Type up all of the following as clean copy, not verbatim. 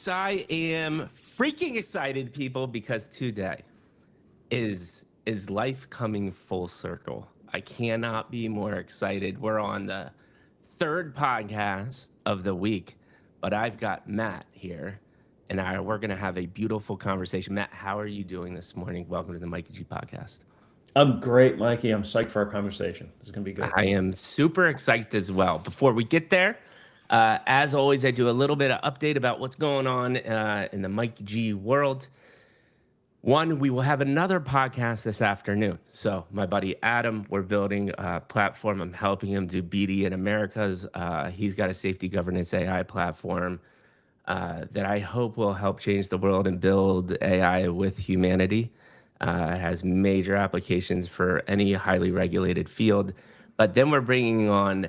I am freaking excited, people, because today is life coming full circle. I cannot be more excited. We're on the third podcast of the week, but I've got Matt here, and we're going to have a beautiful conversation. Matt, how are you doing this morning? Welcome to the Mikey G podcast. I'm great, Mikey. I'm psyched for our conversation. It's going to be good. I am super excited as well. Before we get there, as always, I do a little bit of update about what's going on in the Mike G world. One, we will have another podcast this afternoon. So my buddy Adam, we're building a platform. I'm helping him do BD in Americas. He's got a safety governance AI platform that I hope will help change the world and build AI with humanity. It has major applications for any highly regulated field. But then we're bringing on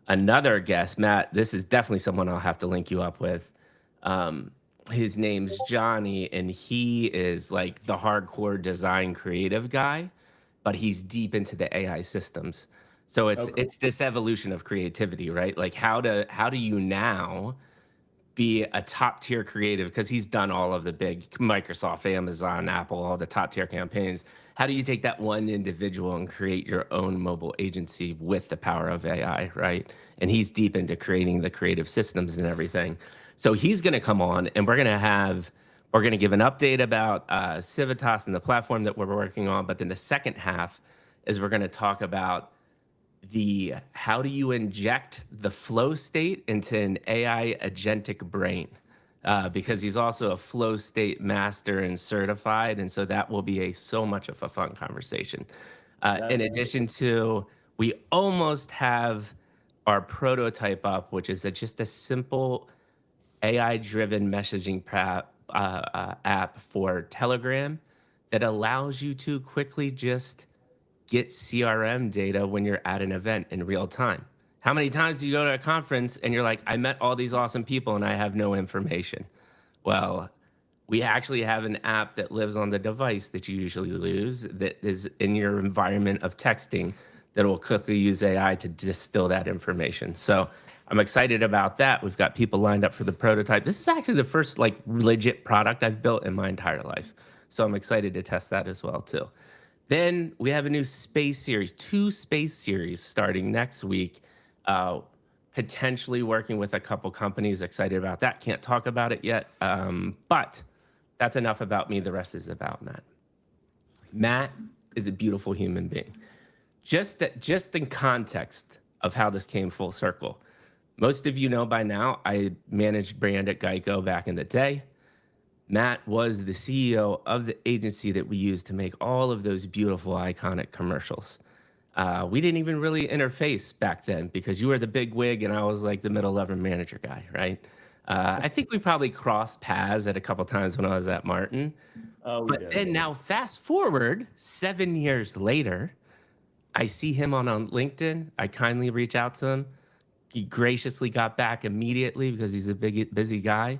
another guest, Matt. This is definitely someone I'll have to link you up with. His name's Johnny, and he is like the hardcore design creative guy, but he's deep into the AI systems. So it's this evolution of creativity, right? Like how do you now be a top tier creative, because he's done all of the big Microsoft, Amazon, Apple, all the top tier campaigns. How do you take that one individual and create your own mobile agency with the power of AI, right? And he's deep into creating the creative systems and everything. So he's going to come on, and we're going to give an update about Civitas and the platform that we're working on. But then the second half is we're going to talk about how do you inject the flow state into an AI agentic brain, because he's also a flow state master and certified. And so that will be so much of a fun conversation. In addition to, we almost have our prototype up, which is just a simple AI-driven messaging app for Telegram that allows you to quickly just get CRM data when you're at an event in real time. How many times do you go to a conference and you're like, I met all these awesome people and I have no information? Well, we actually have an app that lives on the device that you usually lose, that is in your environment of texting, that will quickly use AI to distill that information. So I'm excited about that. We've got people lined up for the prototype. This is actually the first like legit product I've built in my entire life. So I'm excited to test that as well too. Then we have a new space series, 2 space series starting next week, potentially working with a couple companies. Excited about that. Can't talk about it yet, but that's enough about me. The rest is about Matt. Matt is a beautiful human being. Just in context of how this came full circle, most of you know by now, I managed brand at Geico back in the day. Matt was the CEO of the agency that we used to make all of those beautiful, iconic commercials. We didn't even really interface back then because you were the big wig and I was like the middle-level manager guy, right? I think we probably crossed paths at a couple times when I was at Martin. But then now fast forward 7 years later, I see him on LinkedIn. I kindly reach out to him. He graciously got back immediately because he's a busy guy.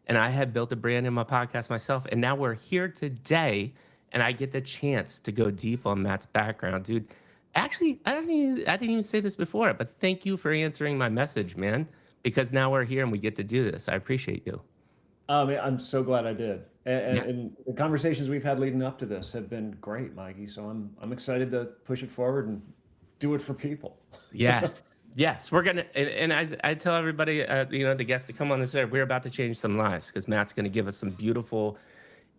And I had built a brand in my podcast myself. And now we're here today, and I get the chance to go deep on Matt's background. Dude, actually, I didn't even say this before, but thank you for answering my message, man, because now we're here and we get to do this. I appreciate you. I'm so glad I did. And the conversations we've had leading up to this have been great, Mikey. So I'm excited to push it forward and do it for people. Yes. Yes, we're gonna, and I tell everybody, the guests to come on this, we're about to change some lives because Matt's gonna give us some beautiful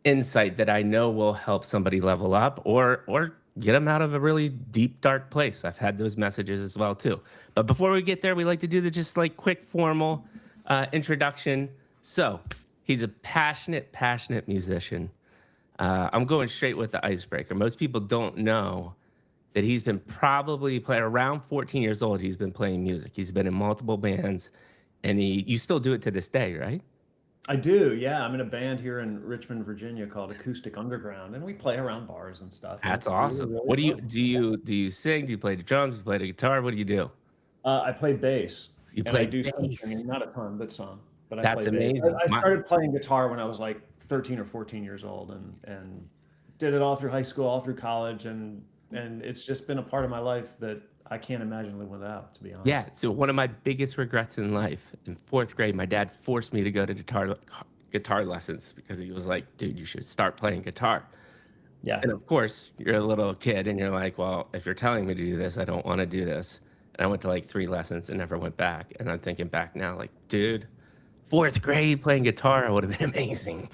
insight that I know will help somebody level up or get them out of a really deep, dark place. I've had those messages as well too. But before we get there, we like to do the just like quick formal introduction. So he's a passionate musician. I'm going straight with the icebreaker. Most people don't know that he's been probably playing around 14 years old. He's been playing music. He's been in multiple bands, and you still do it to this day, right? I do, yeah. I'm in a band here in Richmond, Virginia called Acoustic Underground, and we play around bars and stuff. That's awesome. Really what do you sing? Do you play the drums? Do you play the guitar? What do you do? I play bass. You play bass? Singing, not a ton, but some. But that's amazing. I started playing guitar when I was like 13 or 14 years old, and did it all through high school, all through college, and it's just been a part of my life that I can't imagine living without, to be honest. Yeah, so one of my biggest regrets in life, in 4th grade, my dad forced me to go to guitar lessons because he was like, dude, you should start playing guitar. Yeah. And of course, you're a little kid and you're like, well, if you're telling me to do this, I don't want to do this. And I went to like 3 lessons and never went back. And I'm thinking back now, like, dude, 4th grade playing guitar would have been amazing.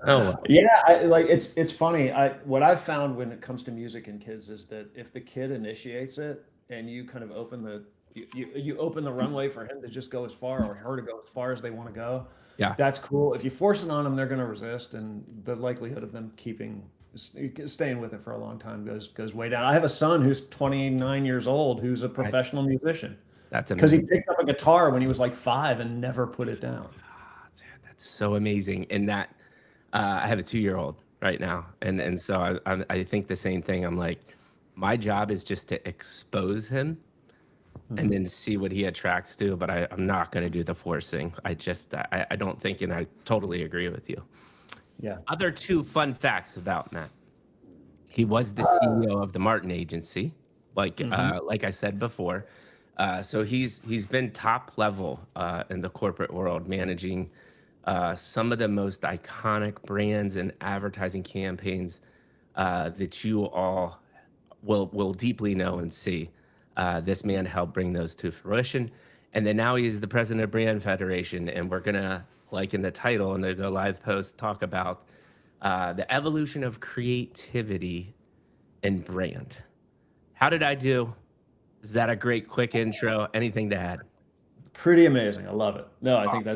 Oh, well. Yeah, it's funny. What I've found when it comes to music and kids is that if the kid initiates it and you kind of open you open the runway for him to just go as far or her to go as far as they want to go, Yeah. that's cool. If you force it on them, they're going to resist, and the likelihood of them staying with it for a long time goes way down. I have a son who's 29 years old who's a professional musician That's because he amazing. picked up a guitar when he was like 5 and never put it down. That's so amazing. And that I have a 2-year-old right now, and so I think the same thing. I'm like, my job is just to expose him and then see what he attracts to. But I'm not going to do the forcing. I don't think, and I totally agree with you. Yeah. Other 2 fun facts about Matt. He was the CEO of the Martin Agency, like I said before. So he's been top level in the corporate world, managing some of the most iconic brands and advertising campaigns that you all will deeply know and see. This man helped bring those to fruition. And then now he is the president of Brand Federation. And we're going to, like in the title and the Go Live post, talk about the evolution of creativity and brand. How did I do? Is that a great quick intro? Anything to add? Pretty amazing. I love it. No, I think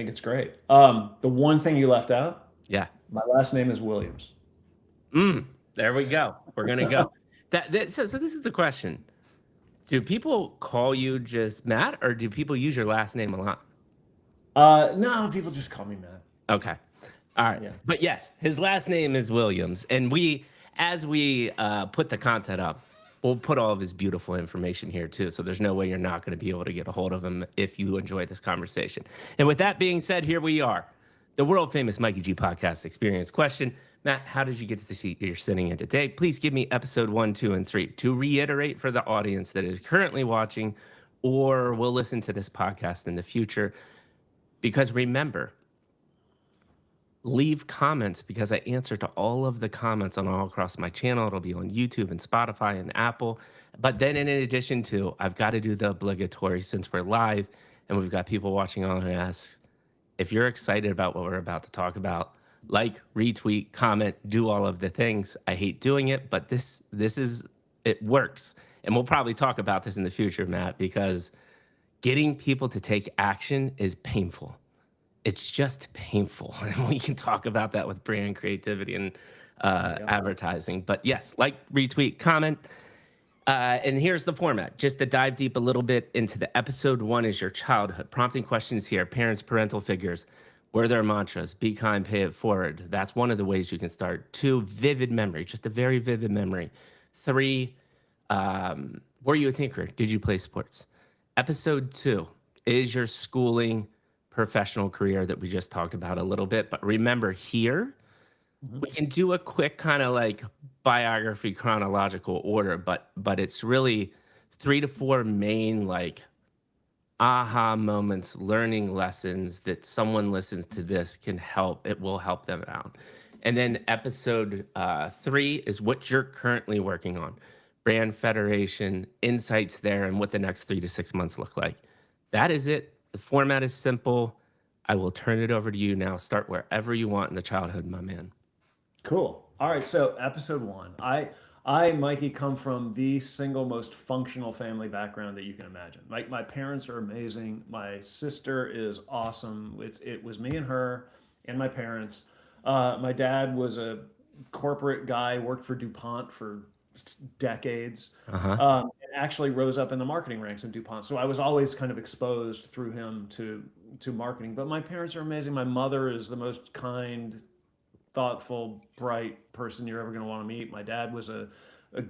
it's great. The one thing you left out, Yeah. my last name is Williams. There we go. We're going to go. So this is the question. Do people call you just Matt, or do people use your last name a lot? No, people just call me Matt. Okay. All right. Yeah. But yes, his last name is Williams. And as we put the content up, we'll put all of his beautiful information here too. So there's no way you're not going to be able to get a hold of him if you enjoy this conversation. And with that being said, here we are. The world famous Mikey G podcast experience question. Matt, how did you get to the seat you're sitting in today? Please give me episode 1, 2, and 3 to reiterate for the audience that is currently watching or will listen to this podcast in the future. Because remember, leave comments because I answer to all of the comments on all across my channel. It'll be on YouTube and Spotify and Apple. But then in addition to, I've got to do the obligatory since we're live and we've got people watching on and ask, if you're excited about what we're about to talk about, like, retweet, comment, do all of the things. I hate doing it, but it works. And we'll probably talk about this in the future, Matt, because getting people to take action is painful. It's just painful. And we can talk about that with brand creativity and advertising. But yes, like, retweet, comment. And here's the format, just to dive deep a little bit into the episode 1 is your childhood. Prompting questions here, parents, parental figures. Were their mantras? Be kind, pay it forward. That's one of the ways you can start. 2, vivid memory, just a very vivid memory. 3, were you a tinkerer? Did you play sports? Episode 2 is your schooling, professional career that we just talked about a little bit. But remember here, we can do a quick kind of like biography chronological order, but it's really 3 to 4 main like aha moments, learning lessons that someone listens to this can help. It will help them out. And then episode 3 is what you're currently working on. Brand Federation, insights there, and what the next 3 to 6 months look like. That is it. The format is simple. I will turn it over to you now. Start wherever you want in the childhood, my man. Cool. All right. So episode 1, I, Mikey, come from the single most functional family background that you can imagine. Like, my parents are amazing. My sister is awesome. It was me and her and my parents. My dad was a corporate guy, worked for DuPont for decades, and actually rose up in the marketing ranks in DuPont. So I was always kind of exposed through him to marketing. But my parents are amazing. My mother is the most kind, thoughtful, bright person you're ever going to want to meet. My dad was a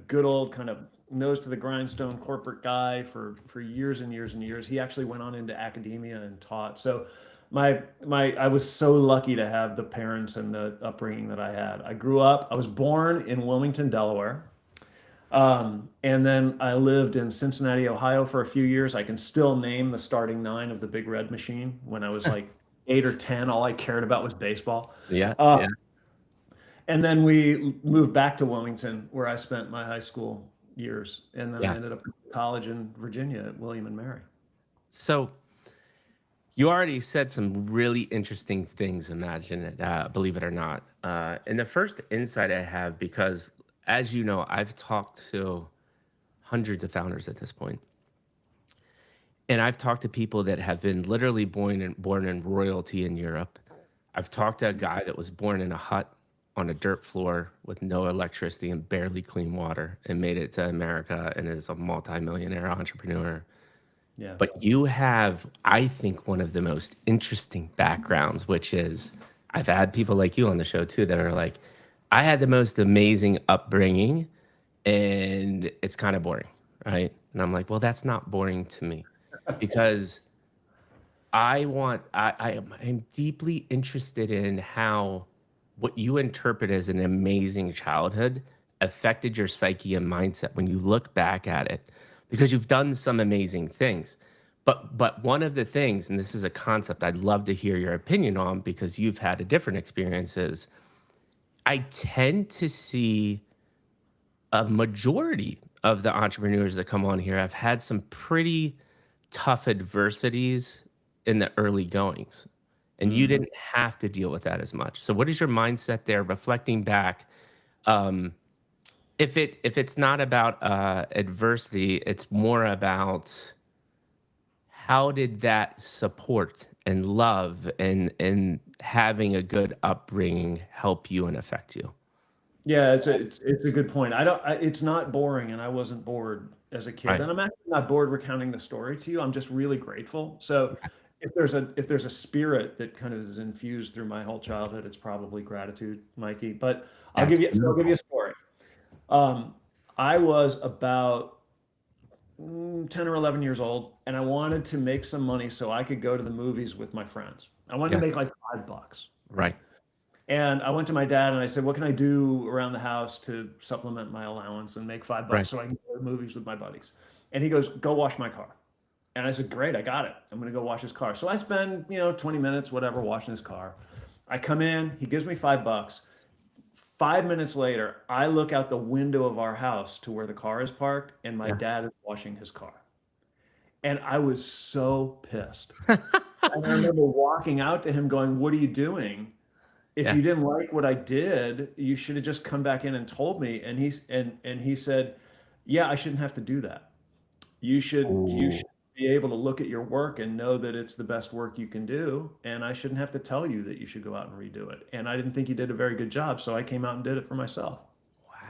good old kind of nose to the grindstone corporate guy for years and years and years. He actually went on into academia and taught. So I was so lucky to have the parents and the upbringing that I had. I was born in Wilmington, Delaware. And then I lived in Cincinnati, Ohio for a few years. I can still name the starting 9 of the Big Red Machine when I was like 8 or 10, all I cared about was baseball. Yeah. Uh, Yeah. and then we moved back to Wilmington, where I spent my high school years, and then I Yeah. ended up in college in Virginia at William and Mary. So you already said some really interesting things, imagine it, believe it or not. And the first insight I have, because as you know, I've talked to hundreds of founders at this point, and I've talked to people that have been literally born in royalty in Europe. I've talked to a guy that was born in a hut on a dirt floor with no electricity and barely clean water and made it to America and is a multimillionaire entrepreneur. Yeah. But you have, I think, one of the most interesting backgrounds, which is I've had people like you on the show too that are like, I had the most amazing upbringing and it's kind of boring, right? And I'm like, well, that's not boring to me because I'm deeply interested in how what you interpret as an amazing childhood affected your psyche and mindset when you look back at it, because you've done some amazing things. But one of the things, and this is a concept I'd love to hear your opinion on because you've had a different experiences. I tend to see a majority of the entrepreneurs that come on here have had some pretty tough adversities in the early goings, and you Mhm. didn't have to deal with that as much. So what is your mindset there reflecting back? Um, if it's not about adversity, it's more about how did that support and love and having a good upbringing help you and affect you? Yeah, it's a good point. It's not boring, and I wasn't bored as a kid, Right. and I'm actually not bored recounting the story to you. I'm just really grateful. So Yeah. if there's a spirit that kind of is infused through my whole childhood, it's probably gratitude, Mikey. But That's I'll give you a beautiful. story. Um, I was about 10 or 11 years old, and I wanted to make some money so I could go to the movies with my friends. I wanted to Yeah. make like $5, Right. right? And I went to my dad and I said, "What can I do around the house to supplement my allowance and make $5 Right. so I can go to the movies with my buddies?" And he goes, "Go wash my car." And I said, "Great, I got it. I'm going to go wash his car." So I spend, 20 minutes, whatever, washing his car. I come in, he gives me $5. 5 minutes later, I look out the window of our house to where the car is parked, and my Yeah. dad is washing his car. And I was so pissed. And I remember walking out to him going, "What are you doing? If Yeah. you didn't like what I did, you should have just come back in and told me." And he said, "Yeah, I shouldn't have to do that. You should Ooh. be able to look at your work and know that it's the best work you can do, and I shouldn't have to tell you that you should go out and redo it. And I didn't think you did a very good job, so I came out and did it for myself."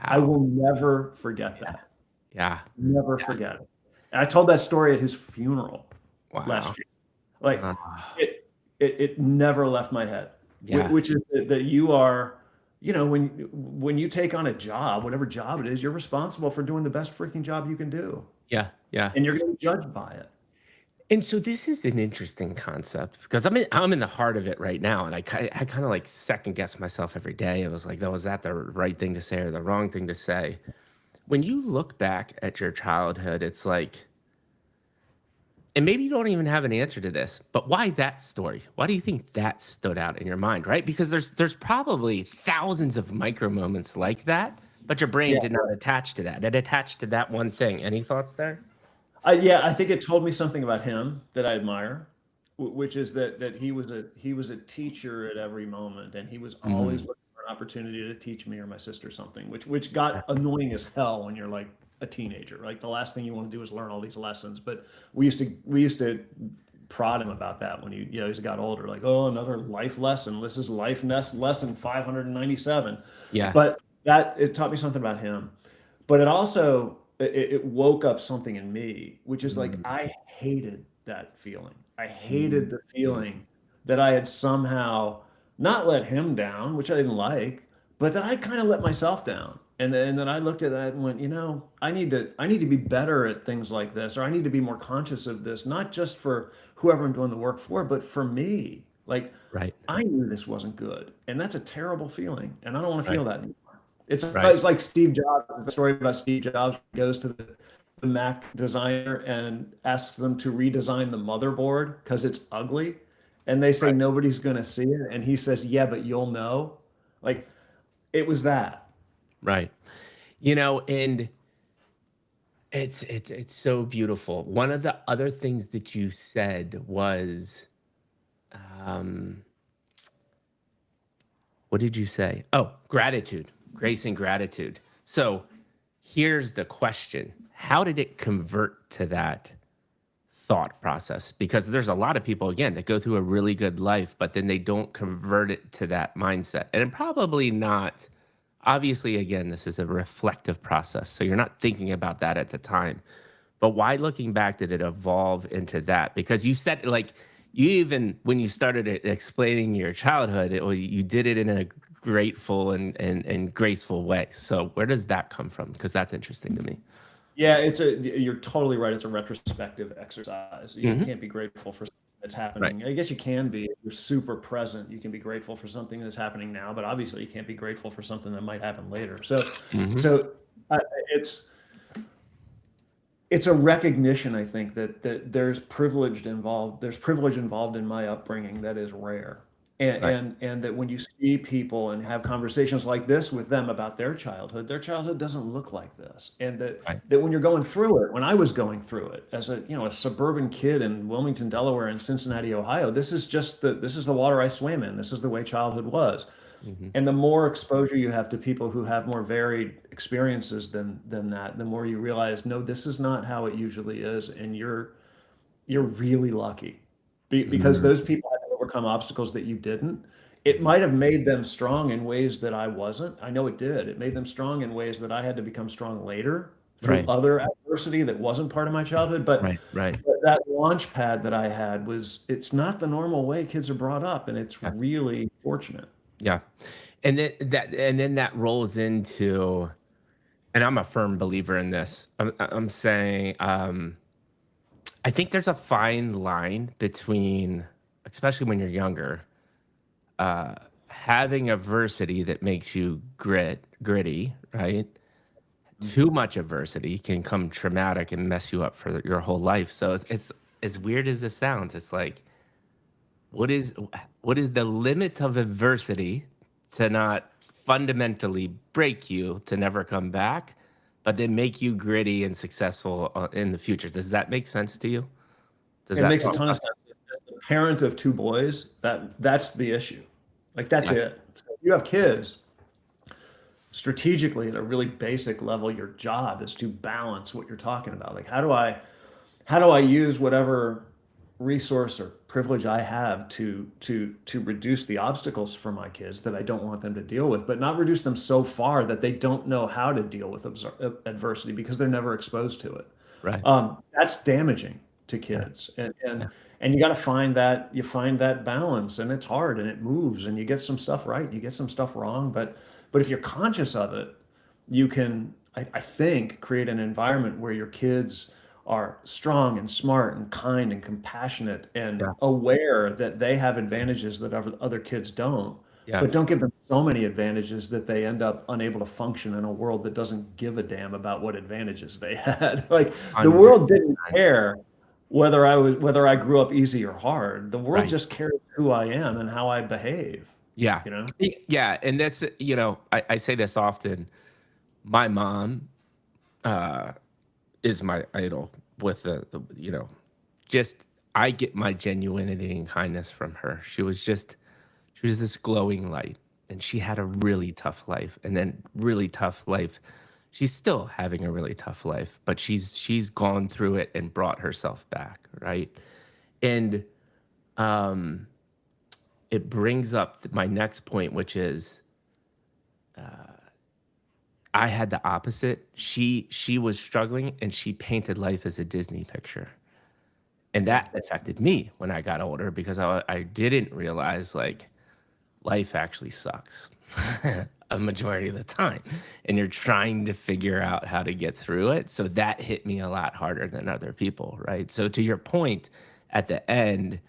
I Wow. will never forget Yeah. that. Yeah. Never Yeah. forget it. And I told that story at his funeral Wow. last year. Like Ah, it never left my head, yeah. which is that you are, when you take on a job, whatever job it is, you're responsible for doing the best freaking job you can do, Yeah. Yeah. and you're going to be judged by it. And so this is an interesting concept because I'm in the heart of it right now, and I kind of like second guess myself every day. It was like, oh, was that the right thing to say or the wrong thing to say? When you look back at your childhood, it's like, and maybe you don't even have an answer to this, but why that story? Why do you think that stood out in your mind, right? Because there's probably thousands of micro moments like that, but your brain Yeah. did not attach to that. It attached to that one thing. Any thoughts there? Yeah, I think it told me something about him that I admire, which is that he was a teacher at every moment, and he was always Mhm. looking for an opportunity to teach me or my sister something, which got Yeah. annoying as hell when you're like a teenager. Like the last thing you want to do is learn all these lessons. But we used to prod him about that when as he got older, like, "Oh, another life lesson. This is lesson 597." Yeah. But that it taught me something about him. But it also it woke up something in me, which is like Mm, I hated that feeling. I mm, hated the mm. feeling that I had somehow not let him down, which I didn't like, but that I kind of let myself down. And then I looked at that and went, I need to be better at things like this, or I need to be more conscious of this, not just for whoever I'm doing the work for, but for me. Like Right. I knew this wasn't good, and that's a terrible feeling, and I don't want to Right. feel that anymore. It's Right. it's like Steve Jobs, the story about Steve Jobs goes to the Mac designer and asks them to redesign the motherboard because it's ugly. and they say Right. nobody's going to see it, and he says, yeah, but you'll know. Like, it was that. Right. And it's so beautiful. One of the other things that you said was, um, what did you say? Oh, gratitude, grace and gratitude. So here's the question. How did it convert to that thought process? Because there's a lot of people, again, that go through a really good life, but then they don't convert it to that mindset. And probably not, obviously, again, this is a reflective process. So you're not thinking about that at the time. But why, looking back, did it evolve into that? Because you said, like, you even, when you started explaining your childhood, you did it in a grateful and graceful way. So where does that come from? Because that's interesting to me. Yeah, you're totally right. It's a retrospective exercise. You Hmm. can't be grateful for something that's Right. happening. I guess you can be. If you're super present. You can be grateful for something that's happening now, but obviously you can't be grateful for something that might happen later. So, Hmm. so uh, it's it's a recognition, I think, that there's privilege involved in my upbringing that is rare. And, Right. and that when you see people and have conversations like this with them about their childhood doesn't look like this. And Right. that when you're going through it, when I was going through it as a suburban kid in Wilmington, Delaware, and Cincinnati, Ohio, this is the water I swam in. This is the way childhood was. Hmm. And the more exposure you have to people who have more varied experiences than that, the more you realize, no, this is not how it usually is, and you're really lucky. Because Hmm. those people had to overcome obstacles that you didn't. It might have made them strong in ways that I wasn't. I know it did. It made them strong in ways that I had to become strong later through Right. other adversity that wasn't part of my childhood. But Right. Right. that launch pad that I had it's not the normal way kids are brought up, and it's Yeah. really fortunate. Yeah. And then that rolls into, and I'm a firm believer in this. I'm saying, I think there's a fine line between, especially when you're younger, uh, having adversity that makes you gritty, right? Too much adversity can come traumatic and mess you up for your whole life. So it's as weird as this sounds. It's like, what is what is the limit of adversity to not fundamentally break you to never come back, but then make you gritty and successful in the future? Does that make sense to you? Does It that makes a thought ton of process? sense. As the parent of two boys, that's the issue. Like, that's Yeah. it. So if you have kids, strategically at a really basic level, your job is to balance what you're talking about. Like, how do I use whatever resource or privilege I have to reduce the obstacles for my kids that I don't want them to deal with, but not reduce them so far that they don't know how to deal with adversity because they're never exposed to it. Right. That's damaging to Yeah. kids, and Yeah. and and you find that balance, and it's hard, and it moves, and you get some stuff right, you get some stuff wrong, but if you're conscious of it, you can, I think, create an environment where your kids are strong and smart and kind and compassionate and Yeah. aware that they have advantages that other kids don't, Yeah. but don't give them so many advantages that they end up unable to function in a world that doesn't give a damn about what advantages they had. Like, the world didn't 100%. care whether I grew up easy or hard. The world Right. just cared who I am and how I behave, Yeah. you know? Yeah. And that's, I say this often. My mom uh, is my idol with just, I get my genuinity and kindness from her. She was this glowing light, and she had a really tough life, and then really tough life. She's still having a really tough life, but she's gone through it and brought herself back, right? And um, it brings up my next point, which is, I had the opposite. She was struggling, and she painted life as a Disney picture. And Yeah. that affected me when I got older because I didn't realize, like, life actually sucks a majority of the time. And you're trying to figure out how to get through it. So that hit me a lot harder than other people, right? So to your point, at the end,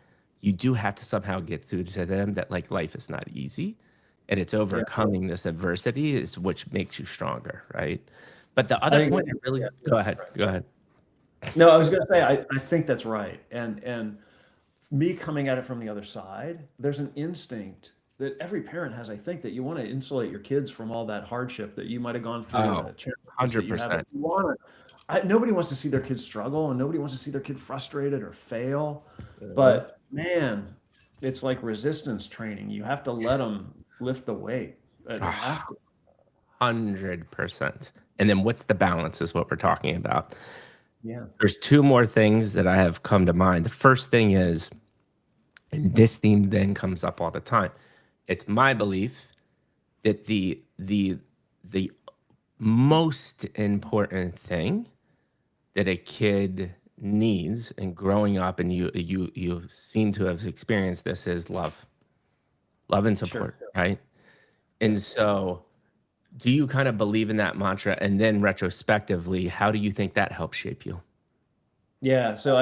you do have to somehow get through to them that, like, life is not easy, and it's Yeah. overcoming this adversity is which makes you stronger, right? But the I other think point I yeah, really yeah, go ahead. right. Go ahead. No, I was gonna say, I think that's right. And me coming at it from the other side, there's an instinct that every parent has, I think, that you want to insulate your kids from all that hardship that you might have gone through, Oh, the challenges that you have. 100%. You want to, nobody wants to see their kids struggle, and nobody wants to see their kid frustrated or fail. Mhm. But man, it's like resistance training. You have to let them lift the weight. They have to. 100%. And then what's the balance is what we're talking about. Yeah. There's two more things that I have come to mind. The first thing is, and this theme then comes up all the time. It's my belief that the most important thing that a kid needs and growing up, and you seem to have experienced this, is love and Sure. support, right? And so do you kind of believe in that mantra? And then retrospectively, how do you think that helps shape you? Yeah, so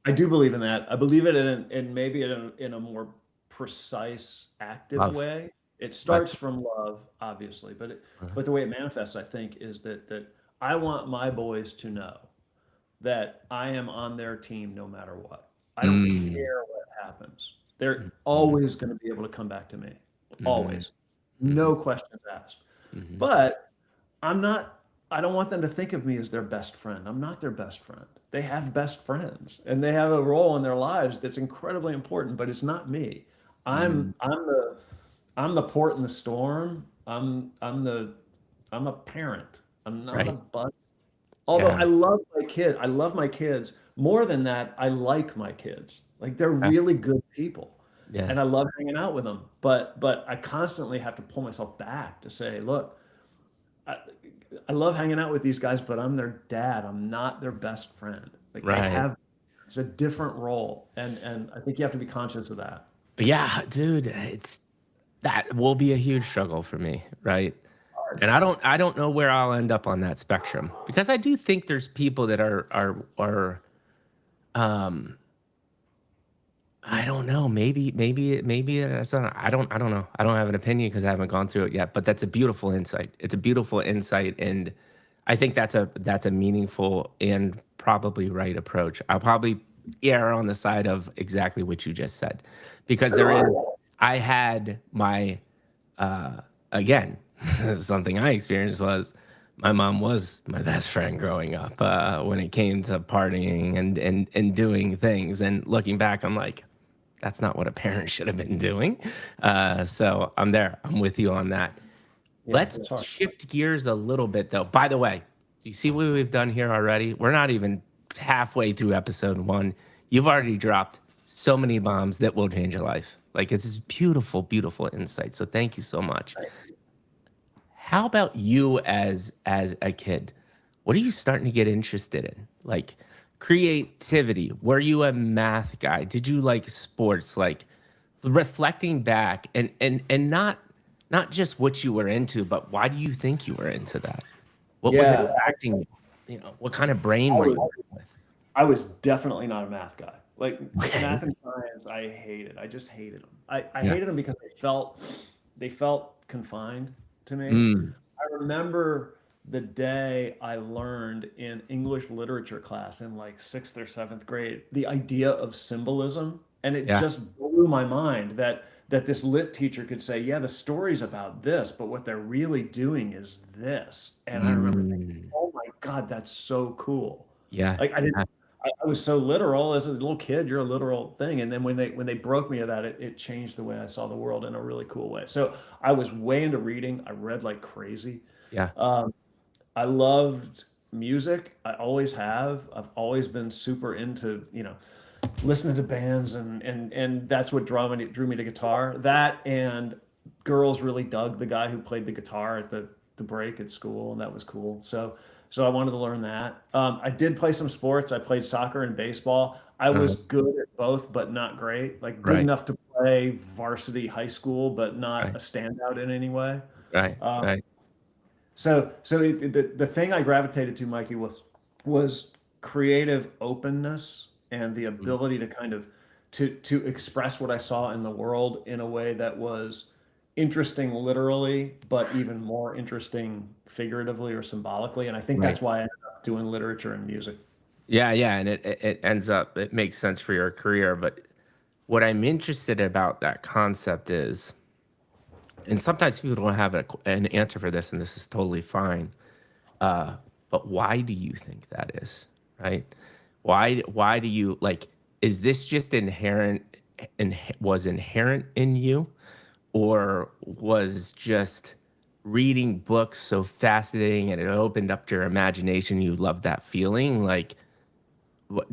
I do believe in that. I believe it in maybe in a more precise, active Love. way. It starts That's from love, obviously, uh, but the way it manifests, I think, is that I want my boys to know that I am on their team no matter what. I don't mm, care what happens. They're mhm, always going to be able to come back to me. mhm, Always. mhm, No questions asked. mhm. But I'm not, I don't want them to think of me as their best friend. I'm not their best friend. They have best friends and they have a role in their lives that's incredibly important, but it's not me. Mm, I'm the port in the storm. I'm a parent. I'm not a right. bud. Although Yeah. I love my kid, I love my kids. More than that, I like my kids. Like they're Yeah. really good people. Yeah. And I love hanging out with them. But I constantly have to pull myself back to say, look, I, I love hanging out with these guys, but I'm their dad. I'm not their best friend. Like they Right. have it's a different role. And I think you have to be conscious of that. Yeah, dude, it's that will be a huge struggle for me, right? And I don't know where I'll end up on that spectrum because I do think there's people that are um I don't know, maybe that's not, I don't know. I don't have an opinion because I haven't gone through it yet, but that's a beautiful insight. It's a beautiful insight, and I think that's a meaningful and probably right approach. I'll probably err on the side of exactly what you just said because there is I had my again, something I experienced was my mom was my best friend growing up when it came to partying and doing things. And looking back, I'm like, that's not what a parent should have been doing. So I'm there. I'm with you on that. Yeah, Let's it's hard. shift gears a little bit, though. By the way, do you see what we've done here already? We're not even halfway through episode one. You've already dropped so many bombs that will change your life. Like it's this beautiful, beautiful insight. So thank you so much. How about you as a kid? What are you starting to get interested in? Like creativity. Were you a math guy? Did you like sports? Like reflecting back and not just what you were into, but why do you think you were into that? What was Yeah, attracting you? You know, what kind of brain I were you was working with? I was definitely not a math guy. Like Okay. math and science, I hated. I just hated them. I Yeah. hated them because they felt confined to me. Mm, I remember the day I learned in English literature class in like sixth or seventh grade the idea of symbolism, and it yeah. just blew my mind that this lit teacher could say, "Yeah, the story's about this, but what they're really doing is this." And I remember thinking, Mm, "Oh my God, that's so cool!" yeah. Like I didn't. Yeah. I was so literal as a little kid. You're a literal thing, and then when they broke me of that, it changed the way I saw the world in a really cool way. So I was way into reading. I read like crazy. Yeah. Um, I loved music. I always have. I've always been super into, listening to bands and that's what drew me to guitar. That and girls really dug the guy who played the guitar at the break at school, and that was cool. So I wanted to learn that. I did play some sports. I played soccer and baseball. I Uh, was good at both, but not great. Like good right. enough to play varsity high school, but not Right. a standout in any way. Right. Um, Right. the thing I gravitated to, Mikey, was creative openness and the Mm, ability to kind of to express what I saw in the world in a way that was interesting literally, but even more interesting figuratively or symbolically. And I think right. that's why I ended up doing literature and music. Yeah, yeah, and it ends up it makes sense for your career, but what I'm interested about that concept is, and sometimes people don't have an answer for this, and this is totally fine. Uh, but why do you think that is, right? Why do you like? Is this just inherent and was inherent in you, or was just reading books so fascinating and it opened up your imagination? You love that feeling, like what,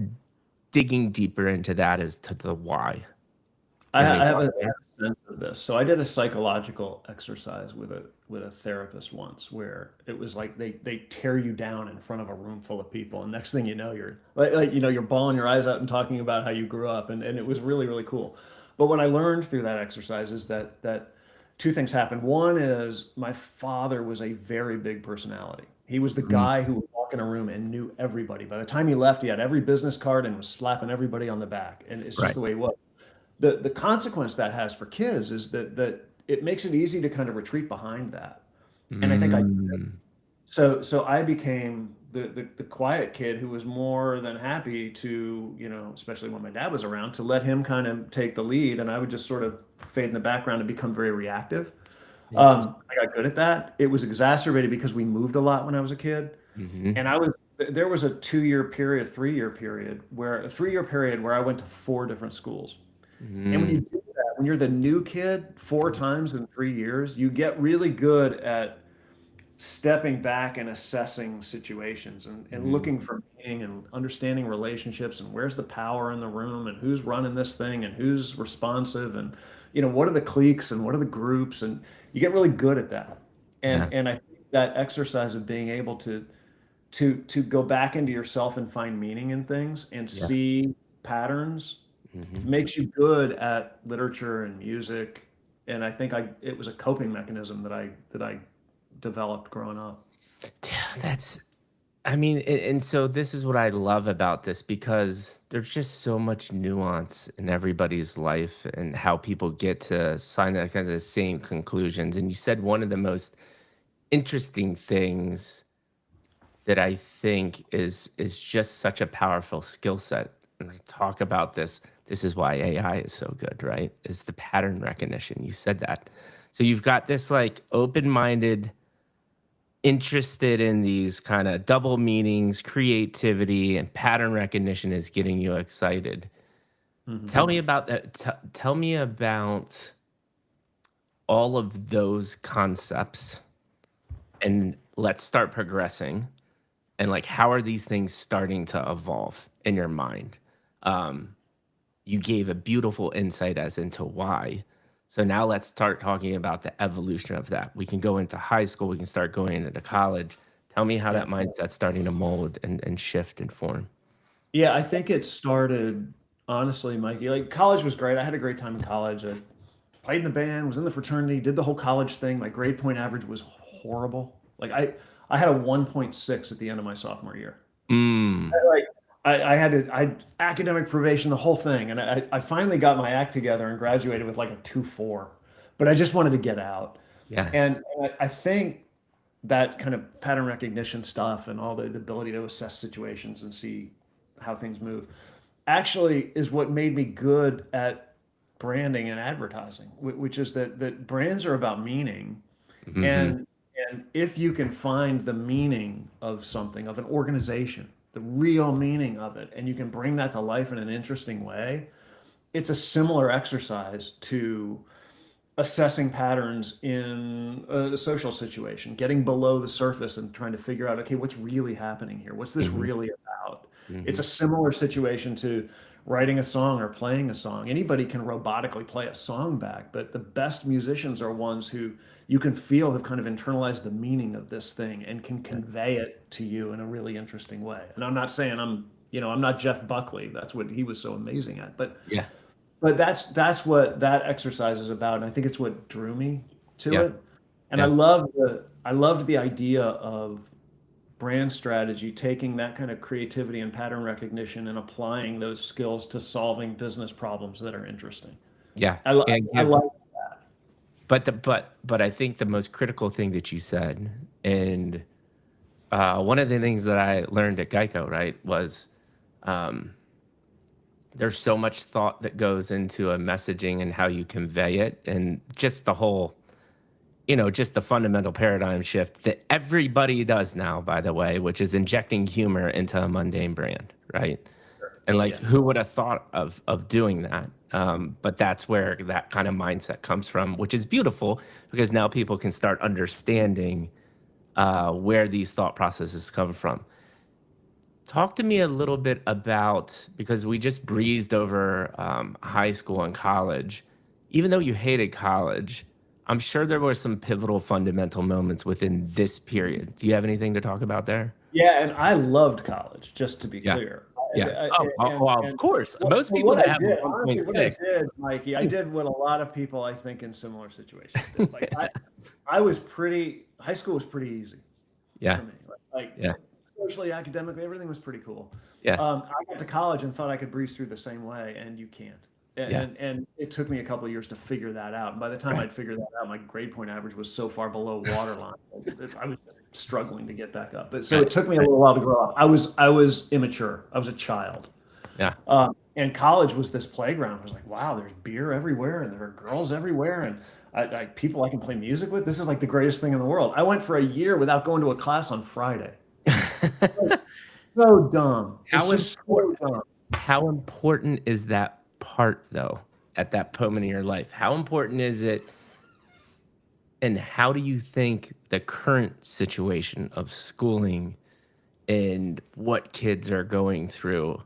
digging deeper into that as to the why. I, And ha- maybe I have a sense of this. So I did a psychological exercise with a therapist once, where it was like they tear you down in front of a room full of people, and next thing you know, you're you're bawling your eyes out and talking about how you grew up, and it was really really cool. But what I learned through that exercise is that two things happened. One is my father was a very big personality. He was the Mm, guy who would walk in a room and knew everybody. By the time he left, he had every business card and was slapping everybody on the back, and it's just right. the way he was. The consequence that has for kids is that it makes it easy to kind of retreat behind that. And I think I Mm, so I became the quiet kid who was more than happy to, especially when my dad was around, to let him kind of take the lead, and I would just sort of fade in the background and become very reactive. interesting. I got good at that. It was exacerbated because we moved a lot when I was a kid, Hmm. and there was a 2-year period, 3-year period, where a 3-year period where I went to 4 different schools. And when you Mm, do that, when you're the new kid 4 times in 3 years, you get really good at stepping back and assessing situations, and mm, looking for meaning and understanding relationships, and where's the power in the room, and who's running this thing, and who's responsive, and what are the cliques and what are the groups, and you get really good at that. yeah, And I think that exercise of being able to go back into yourself and find meaning in things and yeah. see patterns Hmm. makes you good at literature and music. And I think it was a coping mechanism that I developed growing up. That's, I mean, and so this is what I love about this, because there's just so much nuance in everybody's life and how people get to sign that kind of the same conclusions. And you said one of the most interesting things that I think is just such a powerful skill set. And I talk about this. This is why AI is so good, right? Is the pattern recognition. You said that. So you've got this like open-minded, interested in these kind of double meanings, creativity, and pattern recognition is getting you excited. Hmm. Tell me about that. Tell me about all of those concepts, and let's start progressing. And like, how are these things starting to evolve in your mind? Um, you gave a beautiful insight as into why. So now let's start talking about the evolution of that. We can go into high school, we can start going into college. Tell me how Yeah. that mindset's starting to mold and shift and form. Yeah, I think it started, honestly, Mikey. Like, college was great. I had a great time in college. I played in the band, was in the fraternity, did the whole college thing. My grade point average was horrible. Like, I had a 1.6 at the end of my sophomore year. Mm, Like, I academic probation, the whole thing, and I finally got my act together and graduated with like a 2.4. But I just wanted to get out, yeah. and I think that kind of pattern recognition stuff and all the ability to assess situations and see how things move actually is what made me good at branding and advertising, which is that brands are about meaning, Hmm. and if you can find the meaning of something, of an organization, the real meaning of it, and you can bring that to life in an interesting way, it's a similar exercise to assessing patterns in a social situation, getting below the surface and trying to figure out, okay, what's really happening here? What's this Hmm. really about? It's Hmm. a similar situation to writing a song or playing a song. Anybody can robotically play a song back, but the best musicians are ones who you can feel have kind of internalized the meaning of this thing and can Yeah. convey it to you in a really interesting way. And I'm not saying I'm not Jeff Buckley. That's what he was so amazing at. Yeah. But that's what that exercise is about, and I think it's what drew me to Yeah. it. And Yeah. I loved the idea of brand strategy, taking that kind of creativity and pattern recognition and applying those skills to solving business problems that are interesting. Yeah. I, li- And I give, like but I think the most critical thing that you said, and one of the things that I learned at Geico, right, was um, there's so much thought that goes into a messaging and how you convey it, and just the whole, just the fundamental paradigm shift that everybody does now, by the way, which is injecting humor into a mundane brand, right? And like, Yeah. who would have thought of doing that? But that's where that kind of mindset comes from, which is beautiful because now people can start understanding where these thought processes come from. Talk to me a little bit about, because we just breezed over high school and college. Even though you hated college, I'm sure there were some pivotal fundamental moments within this period. Do you have anything to talk about there? Yeah, and I loved college, just to be Yeah. clear. Yeah. Oh, well, of And course. Most well, people what that I have a did, honestly, what I 1.6. did, Mikey, I did what a lot of people I think in similar situations did. Like I was pretty, high school was pretty easy Yeah. for me. Like Yeah. socially, academically, everything was pretty cool. Yeah. I got to college and thought I could breeze through the same way, and you can't. Yeah. And it took me a couple of years to figure that out. And by the time Right. I'd figured that out, my grade point average was so far below waterline. I was struggling to get back up. But so Right. it took me a little while to grow up. I was immature. I was a child. Yeah. And college was this playground. I was like, wow, there's beer everywhere, and there are girls everywhere, and people I can play music with. This is like the greatest thing in the world. I went for a year without going to a class on Friday. So dumb. How It's just so dumb. How important is that part though at that moment in your life? How important is it? And how do you think the current situation of schooling and what kids are going through,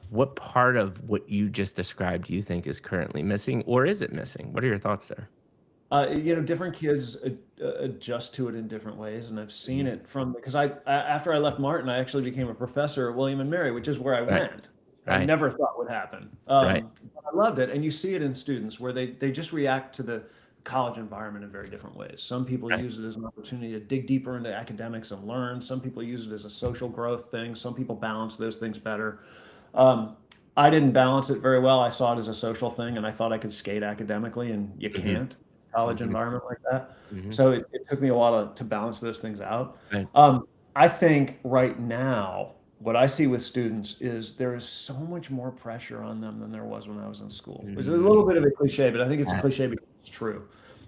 what part of what you just described do you think is currently missing, or is it missing? What are your thoughts there? Different kids adjust to it in different ways, and I've seen Mhm. it from because after I left Martin, I actually became a professor at William and Mary, which is where I Right, went. I right, never thought would happen. right, But I loved it, and you see it in students where they just react to the college environment in very different ways. Some people right. use it as an opportunity to dig deeper into academics and learn. Some people use it as a social growth thing. Some people balance those things better. Um, I didn't balance it very well. I saw it as a social thing, and I thought I could skate academically, and you Hmm. can't college Hmm. environment like that. Hmm. So it took me a while to balance those things out. Right. I think right now, what I see with students is there is so much more pressure on them than there was when I was in school. It's a Mhm. little bit of a cliche, but I think it's a Yeah. cliche because it's true.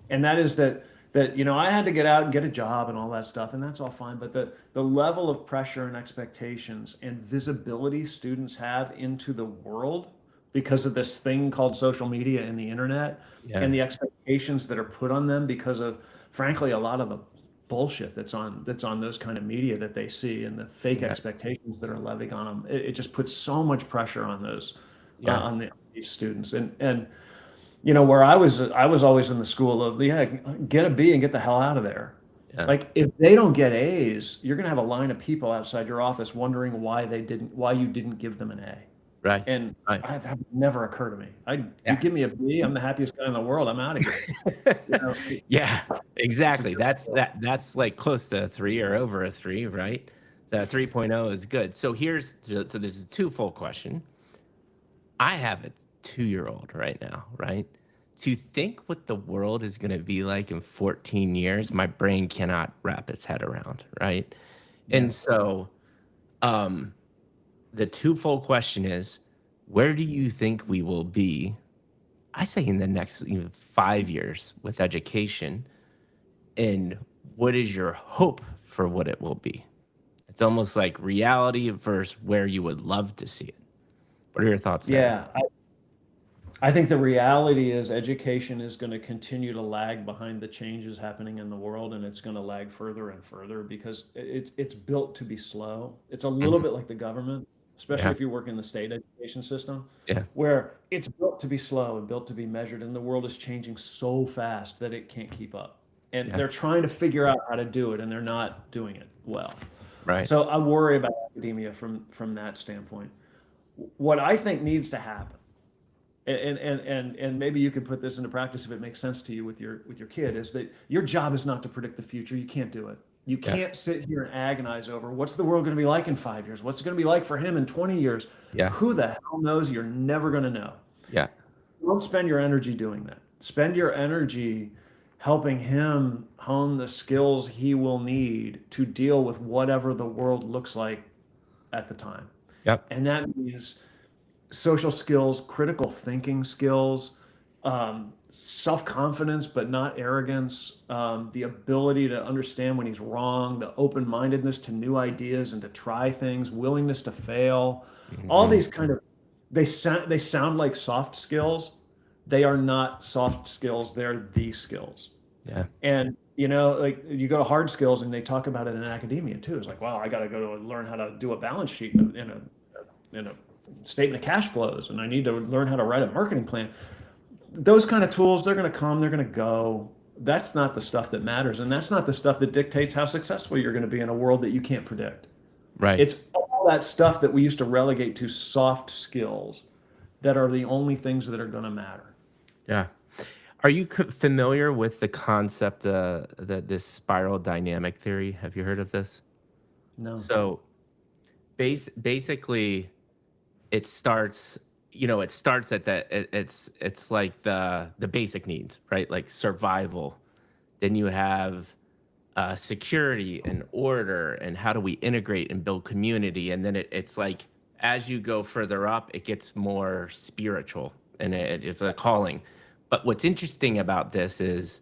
And that is that I had to get out and get a job and all that stuff, and that's all fine. But the level of pressure and expectations and visibility students have into the world because of this thing called social media and the internet Yeah. and the expectations that are put on them because of frankly a lot of the bullshit that's on those kind of media that they see and the fake Yeah. expectations that are levied on them. It just puts so much pressure on those Yeah. these students and where I was always in the school of yeah, get a B and get the hell out of there. Yeah. Like if they don't get A's, you're gonna have a line of people outside your office wondering why you didn't give them an A. Right. And Right. that would never occur to me. You Yeah. give me a B, I'm the happiest guy in the world. I'm out of here. You know, Yeah, it's a exactly. different That's world. that's like close to a 3 or over a 3, right? The 3.0 is good. So this is a twofold question. I have a 2-year-old right now, right? To think what the world is going to be like in 14 years, my brain cannot wrap its head around, right? Yeah. And so, um, the twofold question is, where do you think we will be? I say in the next even 5 years with education, and what is your hope for what it will be? It's almost like reality versus where you would love to see it. What are your thoughts there? Yeah. I think the reality is education is going to continue to lag behind the changes happening in the world, and it's going to lag further and further because it's built to be slow. It's a little Mhm. bit like the government, especially Yeah, if you work in the state education system, yeah, where it's built to be slow and built to be measured, and the world is changing so fast that it can't keep up. And yeah, they're trying to figure out how to do it, and they're not doing it well. right. So I worry about academia from that standpoint. What I think needs to happen and maybe you could put this into practice if it makes sense to you with your kid is that your job is not to predict the future. You can't do it. You Yeah, can't sit here and agonize over what's the world going to be like in 5 years, what's it going to be like for him in 20 years. yeah, Who the hell knows? You're never going to know. yeah, Don't spend your energy doing that. Spend your energy helping him hone the skills he will need to deal with whatever the world looks like at the time. yep, And that means social skills, critical thinking skills, self-confidence, but not arrogance, the ability to understand when he's wrong, the open-mindedness to new ideas and to try things, willingness to fail, all Hmm. these kind of they sound like soft skills. They are not soft skills. They're the skills. Yeah. And like you go to hard skills and they talk about it in academia too. It's like, wow, I got to go to learn how to do a balance sheet in a statement of cash flows, and I need to learn how to write a marketing plan. Those kind of tools, they're going to come, they're going to go. That's not the stuff that matters, and that's not the stuff that dictates how successful you're going to be in a world that you can't predict. Right. It's all that stuff that we used to relegate to soft skills that are the only things that are going to matter. Yeah. Are you familiar with the concept, this spiral dynamic theory? Have you heard of this? No. So basically, it starts, it starts at it's like the basic needs, right? Like survival. Then you have security and order, and how do we integrate and build community? And then it's like as you go further up, it gets more spiritual, and it's a calling. But what's interesting about this is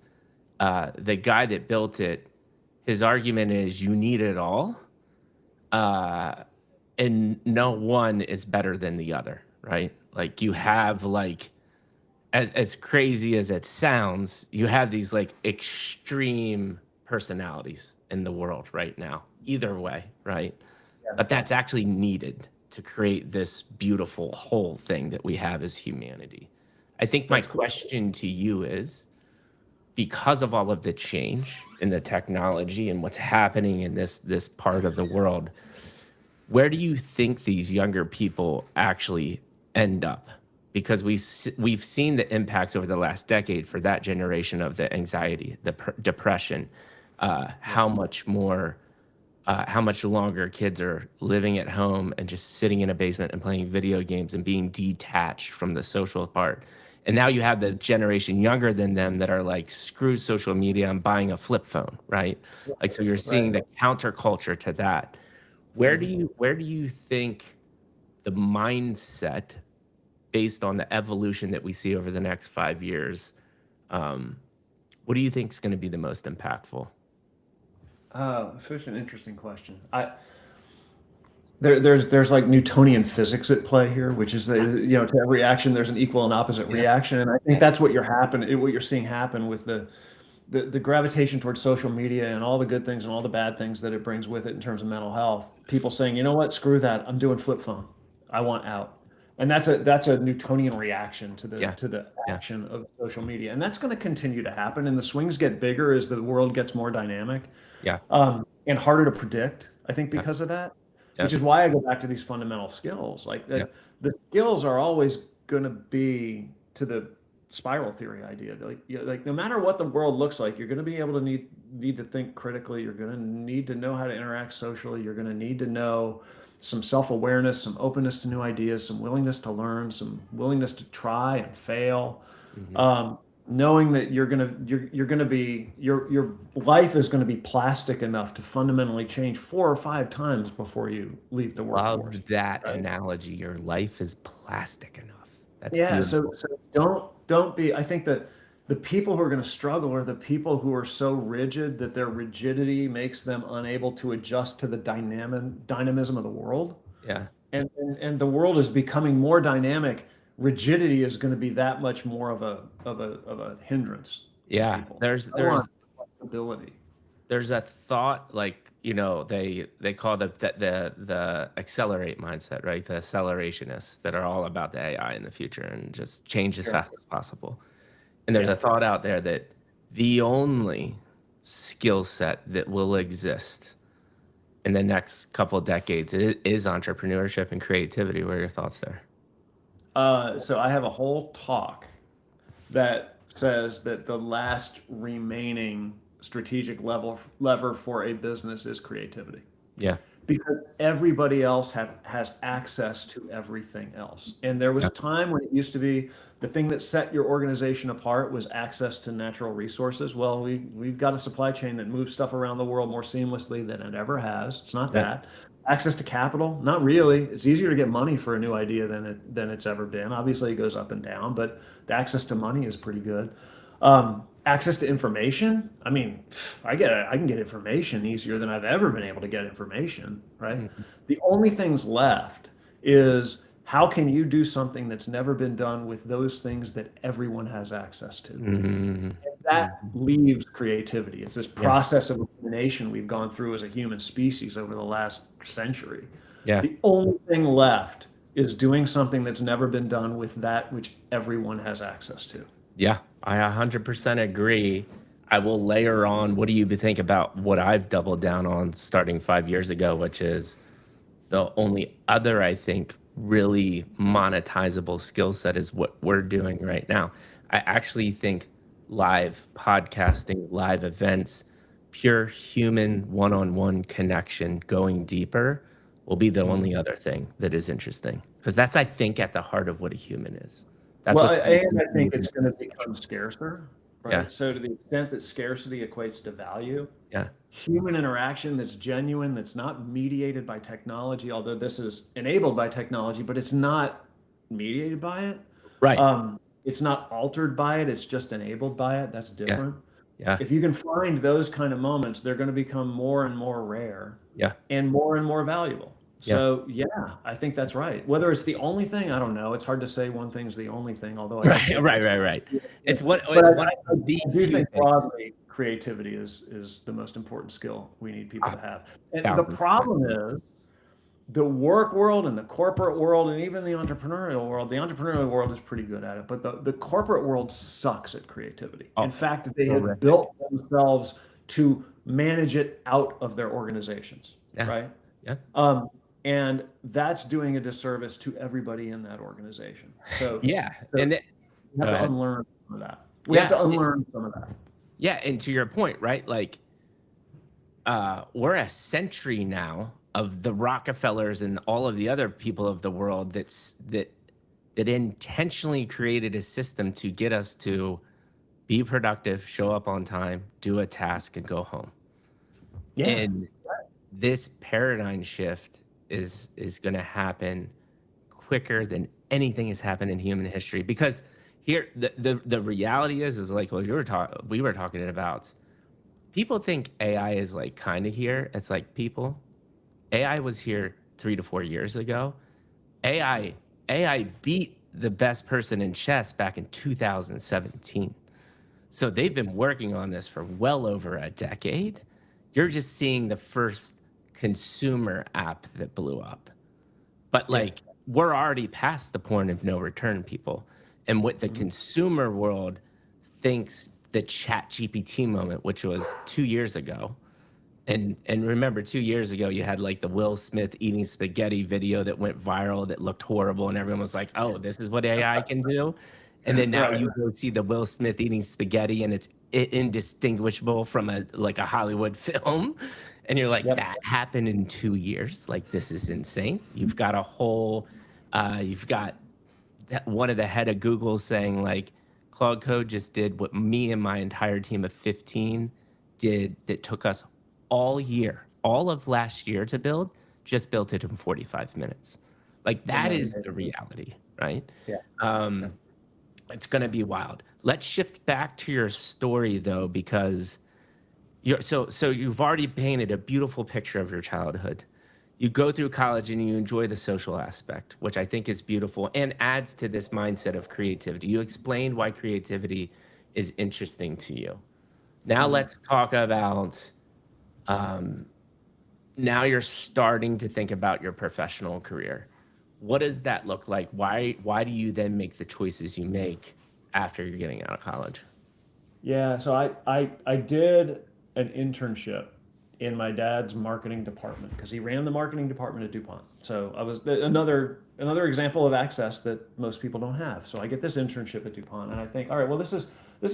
the guy that built it. His argument is you need it all, uh, and no one is better than the other, right? Like you have like as crazy as it sounds, you have these like extreme personalities in the world right now. Either way, right? Yeah. But that's actually needed to create this beautiful whole thing that we have as humanity. I think my That's cool. question to you is, because of all of the change in the technology and what's happening in this part of the world, where do you think these younger people actually end up? Because we've seen the impacts over the last decade for that generation of the anxiety, the depression, how much more, how much longer kids are living at home and just sitting in a basement and playing video games and being detached from the social part. And now you have the generation younger than them that are like, screw social media, I'm buying a flip phone, right? Like, so you're Right. seeing the counterculture to that. Where do you think the mindset, based on the evolution that we see over the next 5 years, um, what do you think is going to be the most impactful? Such an interesting question. There's like Newtonian physics at play here, which is that to every action there's an equal and opposite Yeah, reaction, and I think yeah, that's what you're seeing happen with the gravitation towards social media and all the good things and all the bad things that it brings with it in terms of mental health. People saying, you know what, screw that, I'm doing flip phone, I want out, and that's a Newtonian reaction to the yeah, to the yeah, action of social media, and that's going to continue to happen. And the swings get bigger as the world gets more dynamic, yeah, and harder to predict. I think yeah, because of that, yeah, which is why I go back to these fundamental skills. Like yeah, that, the skills are always going to be to the spiral theory idea. Like no matter what the world looks like, you're going to be able to need to think critically. You're going to need to know how to interact socially. You're going to need to know some self-awareness, some openness to new ideas, some willingness to learn, some willingness to try and fail. hmm, Um, Knowing that you're gonna be your life is going to be plastic enough to fundamentally change 4 or 5 times before you leave the workforce, love that right? analogy. Your life is plastic enough. That's Yeah, so beautiful. so don't be. I think that the people who are going to struggle are the people who are so rigid that their rigidity makes them unable to adjust to the dynamism of the world. Yeah, And the world is becoming more dynamic. Rigidity is going to be that much more of a hindrance to yeah. people. There's I want there's flexibility. there's a thought, like, they call the accelerate mindset, right? The accelerationists that are all about the AI in the future and just change as Sure. fast as possible. And there's Yeah. a thought out there that the only skill set that will exist in the next couple of decades is entrepreneurship and creativity. What are your thoughts there? So I have a whole talk that says that the last remaining strategic lever for a business is creativity, Yeah. because everybody else has access to everything else. And there was Yeah. a time when it used to be the thing that set your organization apart was access to natural resources. Well, we've got a supply chain that moves stuff around the world more seamlessly than it ever has. It's not Yeah. that. Access to capital? Not really. It's easier to get money for a new idea than it's ever been. Obviously, it goes up and down, but the access to money is pretty good. Access to information? I mean, I can get information easier than I've ever been able to get information, right? Mhm. The only things left is how can you do something that's never been done with those things that everyone has access to? Mhm. That Mhm. leaves creativity. It's this Yeah. process of elimination we've gone through as a human species over the last century. Yeah. The only thing left is doing something that's never been done with that which everyone has access to. Yeah. I 100% agree. I will layer on, what do you think about what I've doubled down on starting 5 years ago, which is the only other, I think, really monetizable skill set is what we're doing right now. I actually think live podcasting, live events, pure human one-on-one connection, going deeper will be the Mhm. only other thing that is interesting. Because that's, I think, at the heart of what a human is. That's Well, what's going to and I continue think to it's make going to us special. become scarcer, Yeah. right? So to the extent that scarcity equates to value, Yeah. human interaction that's genuine, that's not mediated by technology, although this is enabled by technology, but it's not mediated by it. Right. It's not altered by it. It's just enabled by it. That's Yeah. different. Yeah. If you can find those kind of moments, they're going to become more and more rare Yeah. and more valuable. Yeah. So yeah, I think that's right. Whether it's the only thing, I don't know. It's hard to say one thing's the only thing, although I think Right. that, Right. Right. Right. yeah. But It's one of the I do few think things. broadly creativity is the most important skill we need people to A have. And the 1000%. problem is the work world and the corporate world and even the entrepreneurial world is pretty good at it, but the corporate world sucks at creativity. In Oh, fact, they have horrific. built themselves to manage it out of their organizations, Yeah. right? Yeah. And that's doing a disservice to everybody in that organization. So, Yeah. so And then, we go have to ahead. unlearn some of that. We have Yeah. to unlearn some of that. Yeah. And to your point, right? Like, we're a century now of the Rockefellers and all of the other people of the world that intentionally created a system to get us to be productive, show up on time, do a task, and go home. Yeah. And this paradigm shift is going to happen quicker than anything has happened in human history, because here the reality is like what we were talking about. People think AI is like kind of here. It's like, people, AI was here 3 to 4 years ago. AI beat the best person in chess back in 2017. So they've been working on this for well over a decade. You're just seeing the first consumer app that blew up. But Yeah. like, we're already past the point of no return, people. And what the Mhm. consumer world thinks the Chat GPT moment, which was 2 years ago. And remember, 2 years ago, you had like the Will Smith eating spaghetti video that went viral that looked horrible, and everyone was like, "Oh, this is what AI can do." And then now Right. you go see the Will Smith eating spaghetti, and it's indistinguishable from a like a Hollywood film, and you're like, Yep. "That happened in 2 years? Like, this is insane." You've got a whole, you've got one of the head of Google saying like, Claude Code just did what me and my entire team of 15 did, that took us all year, all of last year to build, just built it in 45 minutes. Like, that is the Amazing. reality, right? Yeah. Yeah. Um, it's going to be wild. Let's shift back to your story though, because so you've already painted a beautiful picture of your childhood. You go through college and you enjoy the social aspect, which I think is beautiful and adds to this mindset of creativity. You explained why creativity is interesting to you. Now Mhm. let's talk about, um, now you're starting to think about your professional career. What does that look like? Why do you then make the choices you make after you're getting out of college? Yeah, so I did an internship in my dad's marketing department because he ran the marketing department at DuPont. So I was another example of access that most people don't have. So I get this internship at DuPont, and I think, all right, well, this is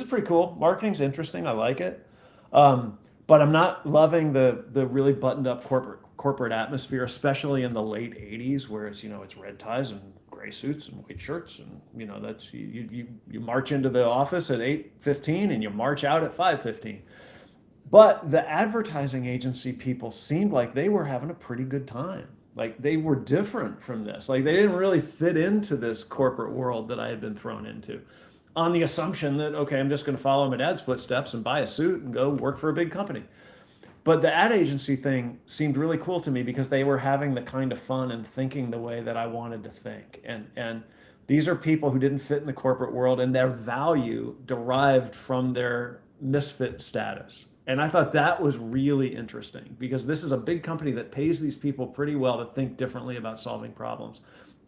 pretty cool. Marketing's interesting. I like it, but I'm not loving the really buttoned up corporate atmosphere, especially in the late '80s, where it's red ties and gray suits and white shirts, and that's you march into the office at 8:15 and you march out at 5:15. But the advertising agency people seemed like they were having a pretty good time. Like they were different from this. Like they didn't really fit into this corporate world that I had been thrown into, on the assumption that, okay, I'm just going to follow my dad's footsteps and buy a suit and go work for a big company. But the ad agency thing seemed really cool to me because they were having the kind of fun and thinking the way that I wanted to think. And these are people who didn't fit in the corporate world, and their value derived from their misfit status. And I thought that was really interesting because this is a big company that pays these people pretty well to think differently about solving problems.